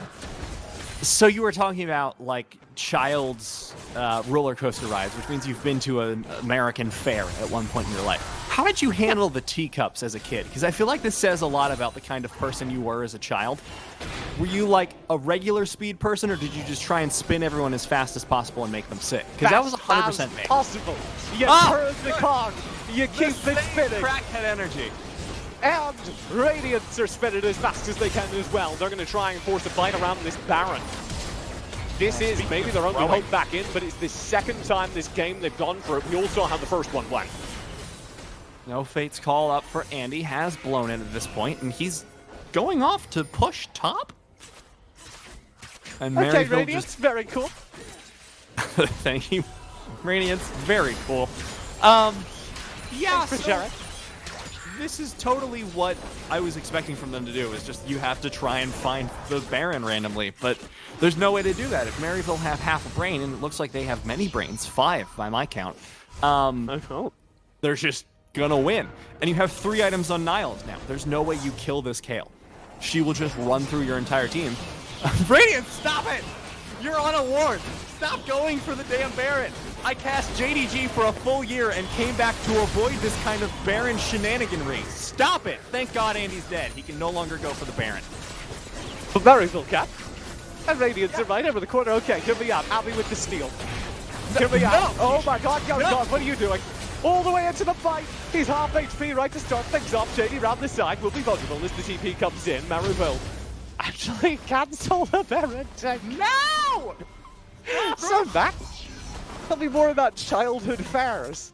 Speaker 3: So you were talking about, like, child's roller coaster rides, which means you've been to an American fair at one point in your life. How did you handle the teacups as a kid? Because I feel like this says a lot about the kind of person you were as a child. Were you, like, a regular speed person, or did you just try and spin everyone as fast as possible and make them sick? Because that was 100% me.
Speaker 1: Possible. You turn the cog. You keep it spinning.
Speaker 3: Crackhead energy.
Speaker 1: And Radiance are spinning as fast as they can as well. They're going to try and force a fight around this Baron. This is maybe their only hope back in, but it's the second time this game they've gone for it. We all saw how the first one went.
Speaker 3: No Fate's call up for Andy. Has blown in at this point, and he's going off to push top. And
Speaker 1: okay,
Speaker 3: Maryville
Speaker 1: Radiance, very cool.
Speaker 3: Thank you, Radiance. Very cool. Yeah,
Speaker 1: Thanks for sharing.
Speaker 3: This is totally what I was expecting from them to do, is just you have to try and find the Baron randomly, but there's no way to do that. If Maryville have half a brain, and it looks like they have many brains, 5 by my count, they're just gonna win. And you have 3 items on Niles now. There's no way you kill this Kayle. She will just run through your entire team. Radiance, stop it! You're on a ward! Stop going for the damn Baron! I cast JDG for a full year and came back to avoid this kind of Baron shenaniganry. Stop it! Thank God Andy's dead. He can no longer go for the Baron.
Speaker 1: Maryville cap. And Radiance are right over the corner. Okay, here we are. Abby with the steal. Here we are.
Speaker 3: No.
Speaker 1: Oh my God, God, what are you doing? All the way into the fight. He's half HP right to start things off. JD round the side will be vulnerable as the TP comes in. Maryville actually cancel the Baron tech. No! So that tell me more about childhood fairs.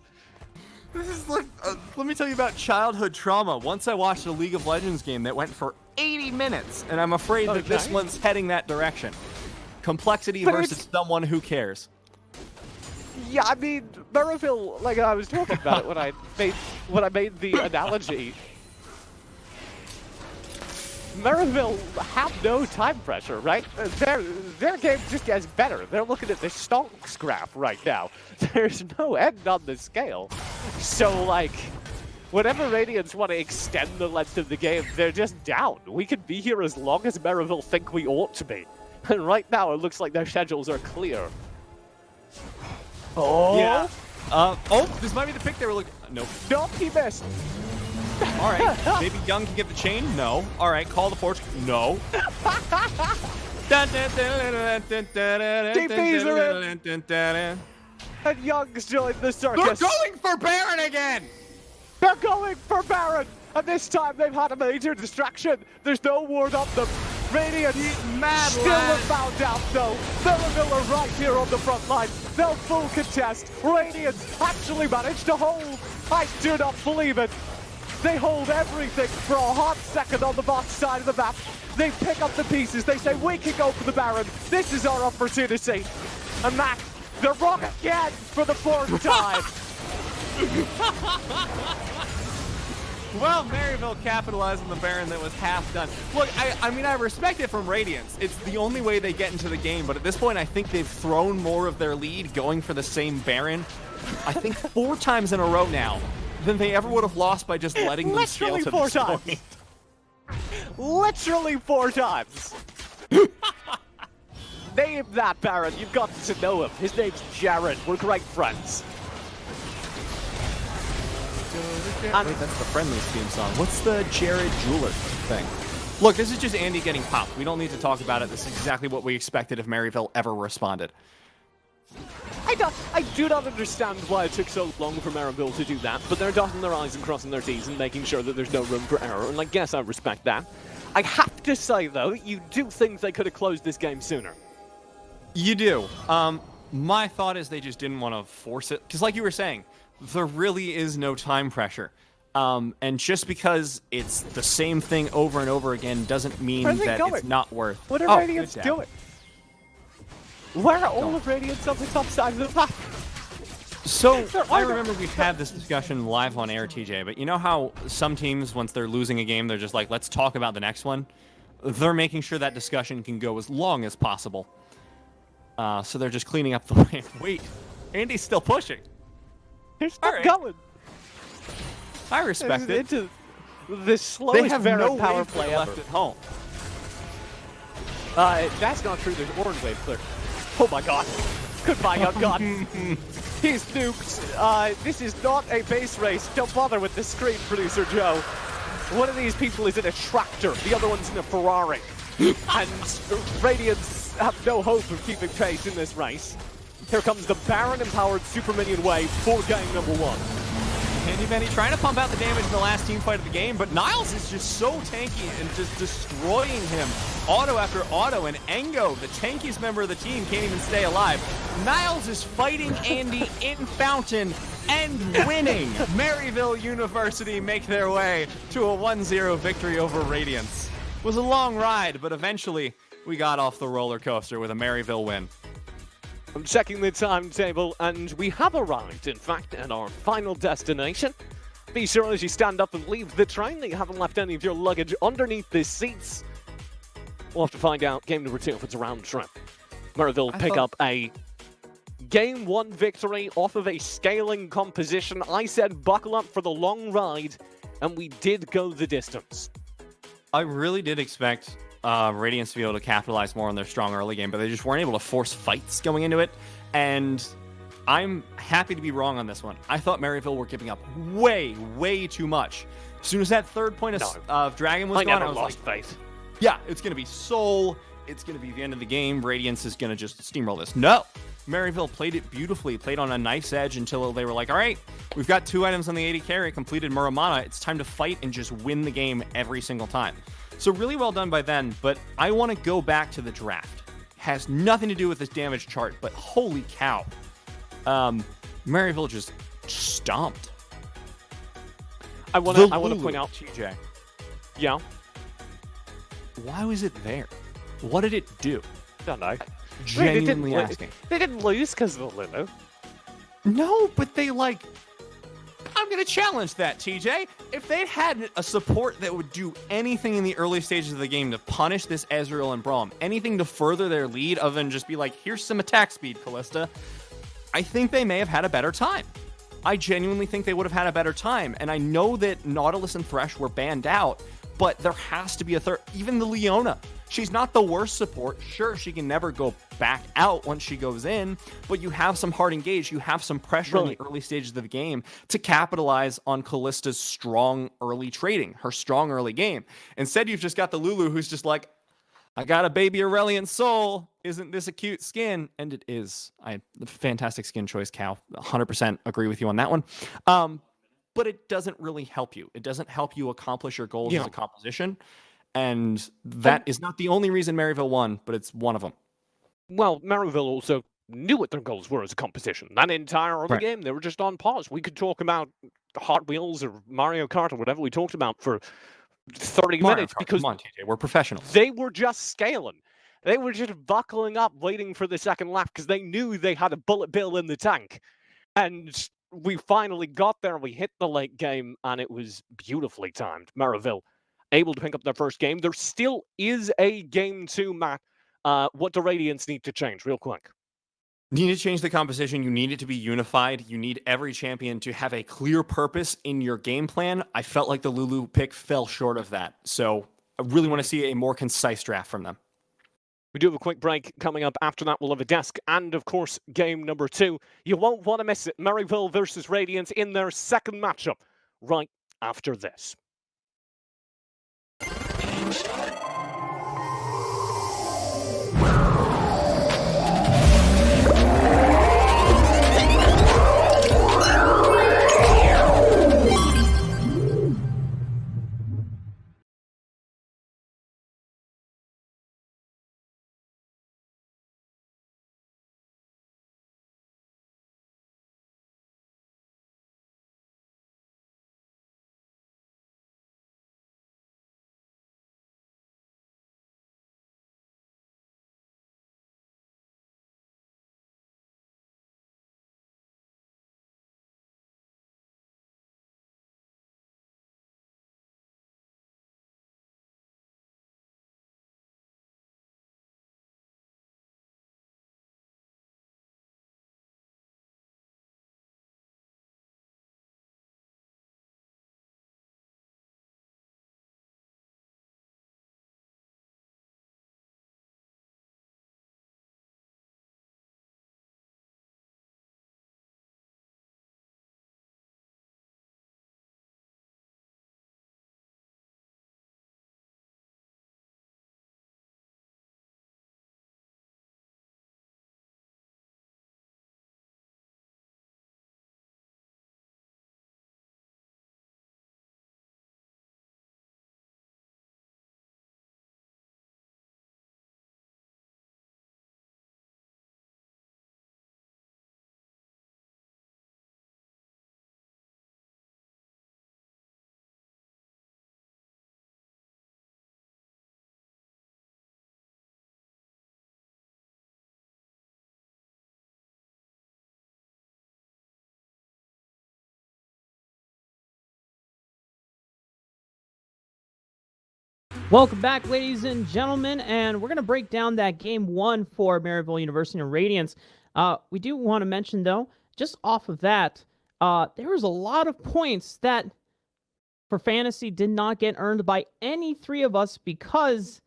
Speaker 3: This is like, let me tell you about childhood trauma. Once I watched a League of Legends game that went for 80 minutes, and I'm afraid that this one's heading that direction. Complexity versus someone who cares.
Speaker 1: Yeah, I mean, Maryville, like I was talking about it when I made the analogy. Maryville have no time pressure, right? Their game just gets better. They're looking at the stonks graph right now. There's no end on the scale. So, like, Whenever Radiance want to extend the length of the game, they're just down. We can be here as long as Maryville think we ought to be. And right now, it looks like their schedules are clear. Oh!
Speaker 3: Yeah. This might be the pick they were looking. Nope.
Speaker 1: Nope, he missed.
Speaker 3: All right. Maybe Young can get the chain. No. All right. Call the forge. No.
Speaker 1: TPs are in. And Young's joined the circus.
Speaker 3: They're going for Baron again.
Speaker 1: They're going for Baron. And this time they've had a major distraction. There's no ward up them. Radiance still have found out though. Maryville are right here on the front line. They'll full contest. Radiance actually managed to hold. I do not believe it. They hold everything for a hot second on the bot side of the map. They pick up the pieces. They say, we can go for the Baron. This is our opportunity. And Mac, they're wrong again for the fourth time.
Speaker 3: Well, Maryville capitalized on the Baron that was half done. Look, I mean, I respect it from Radiance. It's the only way they get into the game, but at this point, I think they've thrown more of their lead going for the same Baron. I think 4 times in a row now than they ever would have lost by just letting them scale to this point.
Speaker 1: Literally 4 times. Name that Baron. You've got to know him. His name's Jared. We're great friends.
Speaker 3: Wait, that's the Friendlies theme song. What's the Jared Jeweler thing? Look, this is just Andy getting popped. We don't need to talk about it. This is exactly what we expected if Maryville ever responded.
Speaker 1: I do not understand why it took so long for Maryville to do that, but they're dotting their I's and crossing their T's and making sure that there's no room for error, and I guess I respect that. I have to say, though, you do think they could have closed this game sooner.
Speaker 3: You do. My thought is they just didn't want to force it, because like you were saying, there really is no time pressure. And just because it's the same thing over and over again doesn't mean that it's not worth.
Speaker 1: What are Radiance doing? Where are all of Radiance on the top side of the map?
Speaker 3: So, I remember we've had this discussion live on air, TJ, but you know how some teams, once they're losing a game, they're just like, let's talk about the next one? They're making sure that discussion can go as long as possible. So they're just cleaning up the way. Wait, Andy's still pushing.
Speaker 1: They're still going.
Speaker 3: I respect it.
Speaker 1: Into the slowest
Speaker 3: they have
Speaker 1: Baron
Speaker 3: no
Speaker 1: power
Speaker 3: wave
Speaker 1: play
Speaker 3: left
Speaker 1: ever.
Speaker 3: at home.
Speaker 1: That's not true. There's orange wave clear. Oh my god. Goodbye, young god. He's nuked. This is not a base race. Don't bother with the screen, producer Joe. One of these people is in a tractor. The other one's in a Ferrari. And Radiance have no hope of keeping pace in this race. Here comes the Baron-empowered super minion wave for game number 1.
Speaker 3: Handy Benny trying to pump out the damage in the last team fight of the game, but Niles is just so tanky and just destroying him auto after auto, and Engo, the tankiest member of the team, can't even stay alive. Niles is fighting Andy in Fountain and winning. Maryville University make their way to a 1-0 victory over Radiance. It was a long ride, but eventually we got off the roller coaster with a Maryville win.
Speaker 1: I'm checking the timetable, and we have arrived, in fact, at our final destination. Be sure as you stand up and leave the train that you haven't left any of your luggage underneath the seats. We'll have to find out game number 2 if it's a round trip. Maryville pick up a game 1 victory off of a scaling composition. I said buckle up for the long ride, and we did go the distance.
Speaker 3: I really did expect Radiance to be able to capitalize more on their strong early game, but they just weren't able to force fights going into it. And I'm happy to be wrong on this one. I thought Maryville were giving up way, way too much. As soon as that third point of Dragon was gone, I was like,
Speaker 1: faith.
Speaker 3: yeah, it's going to be Soul. It's going to be the end of the game. Radiance is going to just steamroll this. No. Maryville played it beautifully, played on a nice edge until they were like, all right, we've got 2 items on the AD carry, completed Muramana. It's time to fight and just win the game every single time. So really well done by them, but I want to go back to the draft. Has nothing to do with this damage chart, but holy cow. Maryville just stomped.
Speaker 1: I want to point out,
Speaker 3: TJ.
Speaker 1: Yeah?
Speaker 3: Why was it there? What did it do?
Speaker 1: Don't know.
Speaker 3: Genuinely asking.
Speaker 1: They didn't lose because of the Lulu.
Speaker 3: No, but they I'm going to challenge that, TJ. If they had a support that would do anything in the early stages of the game to punish this Ezreal and Braum, anything to further their lead other than just be like, here's some attack speed, Callista, I think they may have had a better time. I genuinely think they would have had a better time. And I know that Nautilus and Thresh were banned out, but there has to be a third. Even the Leona. She's not the worst support. Sure, she can never go back out once she goes in, but you have some hard engage. You have some pressure in the early stages of the game to capitalize on Kallista's strong early trading, her strong early game. Instead, you've just got the Lulu who's just like, I got a baby Aurelion Soul. Isn't this a cute skin? And it is. Fantastic skin choice, Cal. 100% agree with you on that one. But it doesn't really help you. It doesn't help you accomplish your goals as a composition. And that is not the only reason Maryville won, but it's one of them.
Speaker 1: Well, Maryville also knew what their goals were as a composition. That entire early game, they were just on pause. We could talk about Hot Wheels or Mario Kart or whatever we talked about for 30 minutes because
Speaker 3: come on, TJ, we're professionals.
Speaker 1: They were just scaling. They were just buckling up, waiting for the second lap because they knew they had a bullet bill in the tank. And we finally got there. We hit the late game, and it was beautifully timed. Maryville able to pick up their first game. There still is a game 2, Matt. What do Radiance need to change, real quick?
Speaker 3: You need to change the composition. You need it to be unified. You need every champion to have a clear purpose in your game plan. I felt like the Lulu pick fell short of that. So I really want to see a more concise draft from them.
Speaker 1: We do have a quick break coming up. After that, we'll have a desk and, of course, game number 2. You won't want to miss it. Maryville versus Radiance in their second matchup right after this.
Speaker 4: Welcome back, ladies and gentlemen, and we're going to break down that game 1 for Maryville University and Radiance. We do want to mention, though, just off of that, there was a lot of points that, for fantasy, did not get earned by any three of us because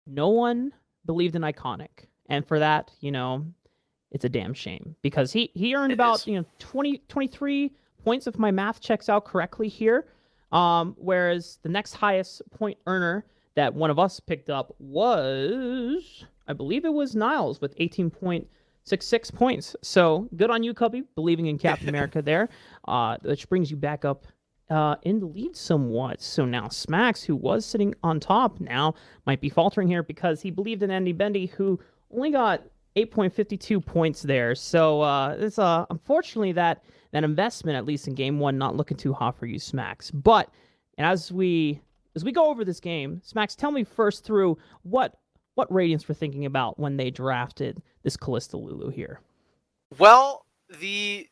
Speaker 4: no one believed in Iconic. And for that, it's a damn shame because he earned about 23 points if my math checks out correctly here. Whereas the next highest point earner that one of us picked up was, I believe it was Niles with 18.66 points. So good on you, Cubby, believing in Captain America there, which brings you back up in the lead somewhat. So now Smacks, who was sitting on top, now might be faltering here because he believed in Andy Bendy, who only got 8.52 points there. So it's unfortunately that investment, at least in game 1, not looking too hot for you, Smacks. But as we go over this game, Smacks, tell me first through what Radiance were thinking about when they drafted this Callista Lulu here.
Speaker 5: Well, they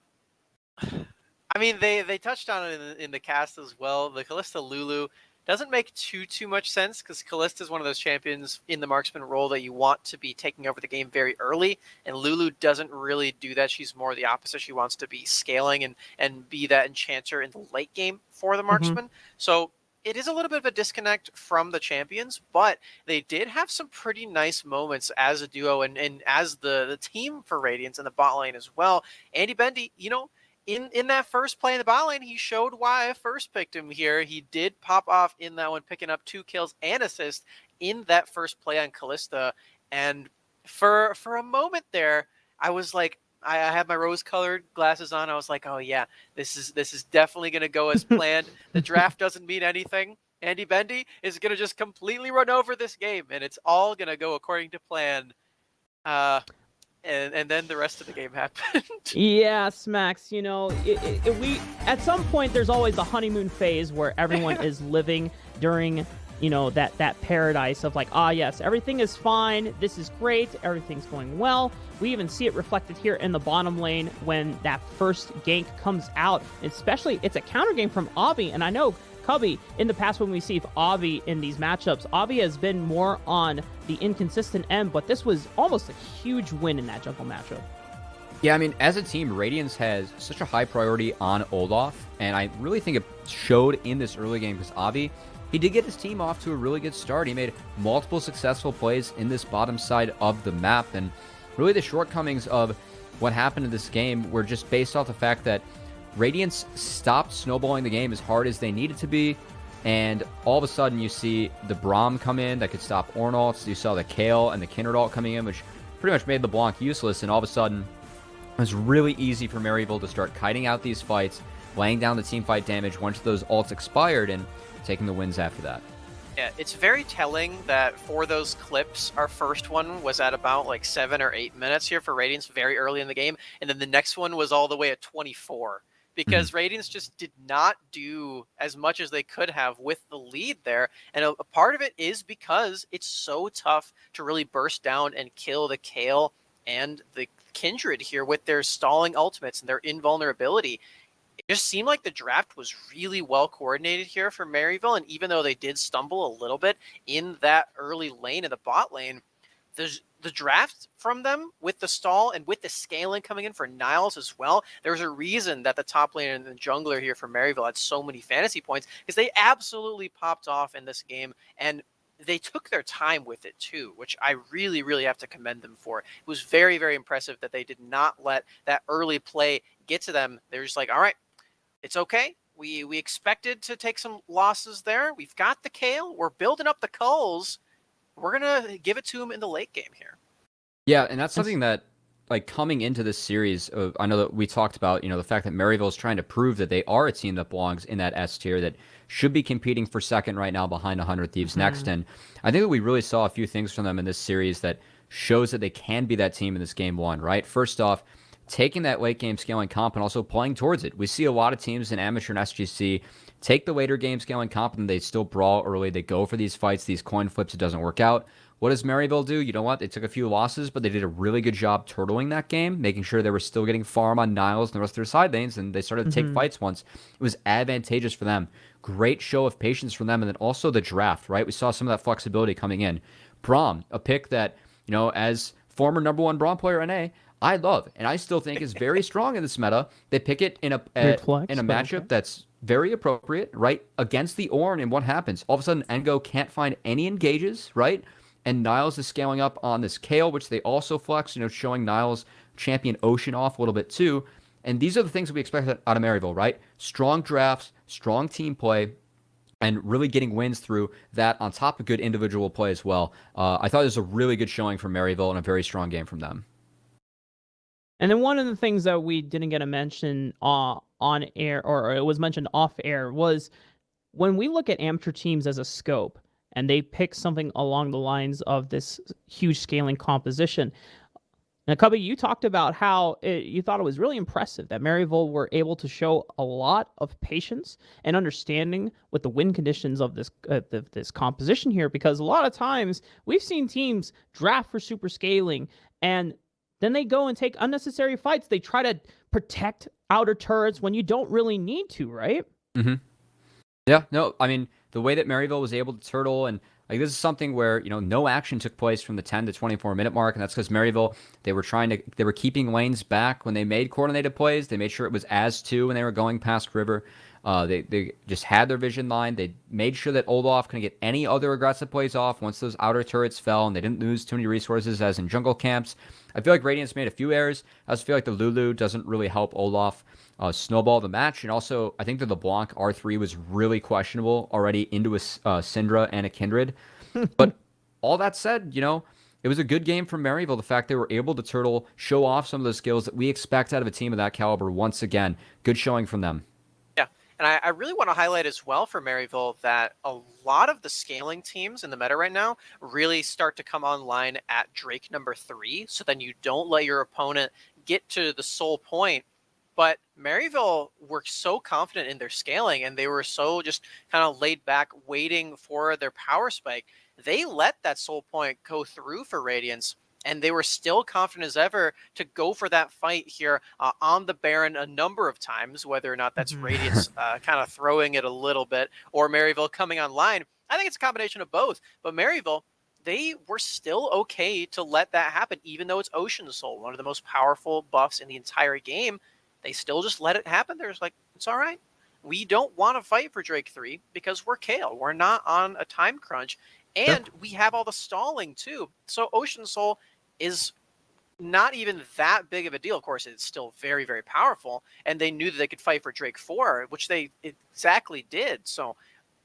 Speaker 5: touched on it in the cast as well. The Callista Lulu doesn't make too much sense because Kalista is one of those champions in the marksman role that you want to be taking over the game very early, and Lulu doesn't really do that. She's more the opposite. She wants to be scaling and be that enchanter in the late game for the marksman. So it is a little bit of a disconnect from the champions, but they did have some pretty nice moments as a duo and as the team for Radiance in the bot lane as well. Andy Bendy, in that first play in the bot lane, he showed why I first picked him here. He did pop off in that one, picking up 2 kills and assist in that first play on Kalista. And for a moment there, I was like, I had my rose-colored glasses on. I was like, oh yeah, this is definitely going to go as planned. The draft doesn't mean anything. Andy Bendy is going to just completely run over this game, and it's all going to go according to plan. And then the rest of the game happened.
Speaker 4: Yeah, Smacks, we at some point there's always a honeymoon phase where everyone is living during, that paradise of like, yes, everything is fine, this is great, everything's going well. We even see it reflected here in the bottom lane when that first gank comes out. Especially, it's a counter game from Avi, and I know Cubby, in the past when we see Avi in these matchups, Avi has been more on the inconsistent end, but this was almost a huge win in that jungle matchup.
Speaker 6: Yeah, I mean, as a team, Radiance has such a high priority on Olaf, and I really think it showed in this early game because Avi, he did get his team off to a really good start. He made multiple successful plays in this bottom side of the map, and really the shortcomings of what happened in this game were just based off the fact that Radiance stopped snowballing the game as hard as they needed to be, and all of a sudden you see the Braum come in that could stop Ornalts. You saw the Kayle and the Kindred ult coming in, which pretty much made LeBlanc useless, and all of a sudden it was really easy for Maryville to start kiting out these fights, laying down the team fight damage once those ults expired, and taking the wins after that.
Speaker 5: Yeah, it's very telling that for those clips, our first one was at about like 7 or 8 minutes here for Radiance very early in the game, and then the next one was all the way at 24. Because Radiance just did not do as much as they could have with the lead there. And a part of it is because it's so tough to really burst down and kill the Kayle and the Kindred here with their stalling ultimates and their invulnerability. It just seemed like the draft was really well coordinated here for Maryville. And even though they did stumble a little bit in that early lane, in the bot lane, the draft from them with the stall and with the scaling coming in for Niles as well, there's a reason that the top lane and the jungler here for Maryville had so many fantasy points, because they absolutely popped off in this game, and they took their time with it too, which I really, really have to commend them for. It was very, very impressive that they did not let that early play get to them. They're just like, all right, it's okay. We expected to take some losses there. We've got the Kayle. We're building up the culls. We're going to give it to him in the late game here.
Speaker 6: Yeah, and that's something that, like, coming into this series, I know that we talked about, the fact that Maryville is trying to prove that they are a team that belongs in that S tier, that should be competing for second right now behind 100 Thieves next. And I think that we really saw a few things from them in this series that shows that they can be that team in this game one, right? First off, taking that late game scaling comp and also playing towards it. We see a lot of teams in Amateur and SGC take the later game scaling comp and they still brawl early. They go for these fights, these coin flips. It doesn't work out. What does Maryville do? You know what? They took a few losses, but they did a really good job turtling that game, making sure they were still getting farm on Niles and the rest of their side lanes, and they started to take fights once. It was advantageous for them. Great show of patience from them, and then also the draft, right? We saw some of that flexibility coming in. Braum, a pick that, as former number one Braum player in A, I love, and I still think is very strong in this meta. They pick it in a matchup that's very appropriate, right? Against the Ornn, and what happens? All of a sudden, Engo can't find any engages, right? And Niles is scaling up on this Kayle, which they also flex, showing Niles champion Ocean off a little bit too. And these are the things that we expect out of Maryville, right? Strong drafts, strong team play, and really getting wins through that on top of good individual play as well. I thought it was a really good showing from Maryville and a very strong game from them.
Speaker 4: And then one of the things that we didn't get a mention on air, or it was mentioned off air, was when we look at amateur teams as a scope, and they pick something along the lines of this huge scaling composition. Now, Cubby, you talked about how you thought it was really impressive that Maryville were able to show a lot of patience and understanding with the win conditions of this composition here, because a lot of times we've seen teams draft for super scaling, and then they go and take unnecessary fights. They try to protect outer turrets when you don't really need to, right?
Speaker 6: Yeah, no, I mean, the way that Maryville was able to turtle, and like this is something where no action took place from the 10 to 24 minute mark, and that's because Maryville they were keeping lanes back when they made coordinated plays. They made sure it was as two when they were going past river. They just had their vision line. They made sure that Olaf couldn't get any other aggressive plays off once those outer turrets fell, and they didn't lose too many resources as in jungle camps. I feel like Radiance made a few errors. I also feel like the Lulu doesn't really help Olaf snowball the match, and also I think that the LeBlanc R3 was really questionable already into a Syndra and a Kindred. But all that said, it was a good game from Maryville. The fact they were able to turtle, show off some of the skills that we expect out of a team of that caliber once again. Good showing from them.
Speaker 5: And I really want to highlight as well for Maryville that a lot of the scaling teams in the meta right now really start to come online at Drake number 3. So then you don't let your opponent get to the soul point. But Maryville were so confident in their scaling, and they were so just kind of laid back waiting for their power spike. They let that soul point go through for Radiance, and they were still confident as ever to go for that fight here on the Baron a number of times, whether or not that's Radiance kind of throwing it a little bit or Maryville coming online. I think it's a combination of both. But Maryville, they were still okay to let that happen, even though it's Ocean Soul, one of the most powerful buffs in the entire game. They still just let it happen. They're just like, it's all right. We don't want to fight for Drake 3 because we're Kale. We're not on a time crunch. And we have all the stalling too. So Ocean Soul is not even that big of a deal. Of course, it's still very, very powerful, and they knew that they could fight for Drake 4, which they exactly did. So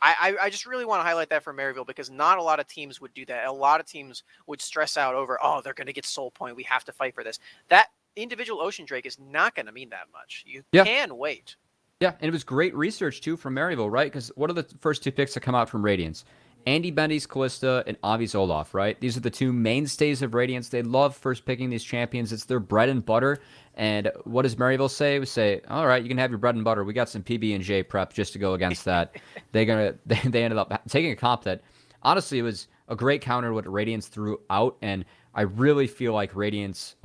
Speaker 5: I just really want to highlight that for Maryville, because not a lot of teams would do that. A lot of teams would stress out over, oh, they're going to get soul point. We have to fight for this. That individual Ocean Drake is not going to mean that much. You can wait.
Speaker 6: Yeah, and it was great research, too, from Maryville, right? Because what are the first two picks that come out from Radiance? Andy Bendy's Callista and Avi's Olaf, right? These are the two mainstays of Radiance. They love first picking these champions. It's their bread and butter. And what does Maryville say? We say, all right, you can have your bread and butter. We got some PB&J prep just to go against that. They ended up taking a comp that, honestly, it was a great counter to what Radiance threw out. And I really feel like Radiance,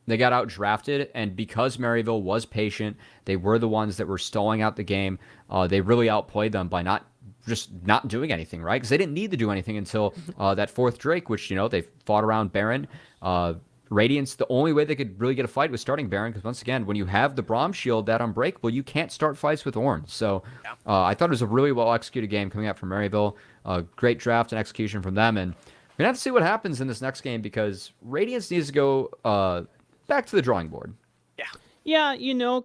Speaker 6: they got out drafted. And because Maryville was patient, they were the ones that were stalling out the game. They really outplayed them by not doing anything, right? Because they didn't need to do anything until that fourth Drake, which, they fought around Baron. Radiance, the only way they could really get a fight was starting Baron, because once again, when you have the Braum shield, that unbreakable, you can't start fights with Ornn. So I thought it was a really well-executed game coming out from Maryville. Great draft and execution from them. And we're going to have to see what happens in this next game, because Radiance needs to go back to the drawing board.
Speaker 4: Yeah,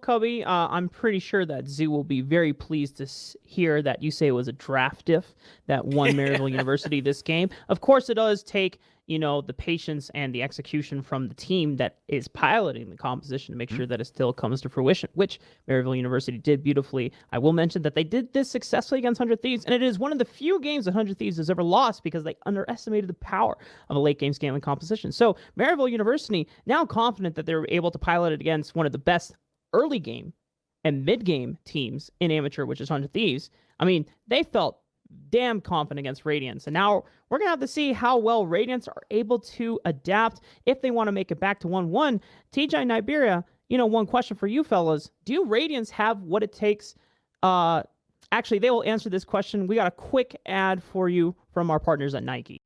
Speaker 4: Cubby, I'm pretty sure that Zoo will be very pleased to hear that you say it was a draft diff that won Maryville University this game. Of course, it does take, the patience and the execution from the team that is piloting the composition to make sure that it still comes to fruition, which Maryville University did beautifully. I will mention that they did this successfully against 100 Thieves, and it is one of the few games that 100 Thieves has ever lost because they underestimated the power of a late game scaling composition. So Maryville University now confident that they're able to pilot it against one of the best early game and mid game teams in amateur, which is 100 Thieves. I mean, they felt damn confident against Radiance, and now we're gonna have to see how well Radiance are able to adapt if they want to make it back to 1-1. TJ Niberia, one question for you fellas: do Radiance have what it takes? Actually, they will answer this question. We got a quick ad for you from our partners at Nike.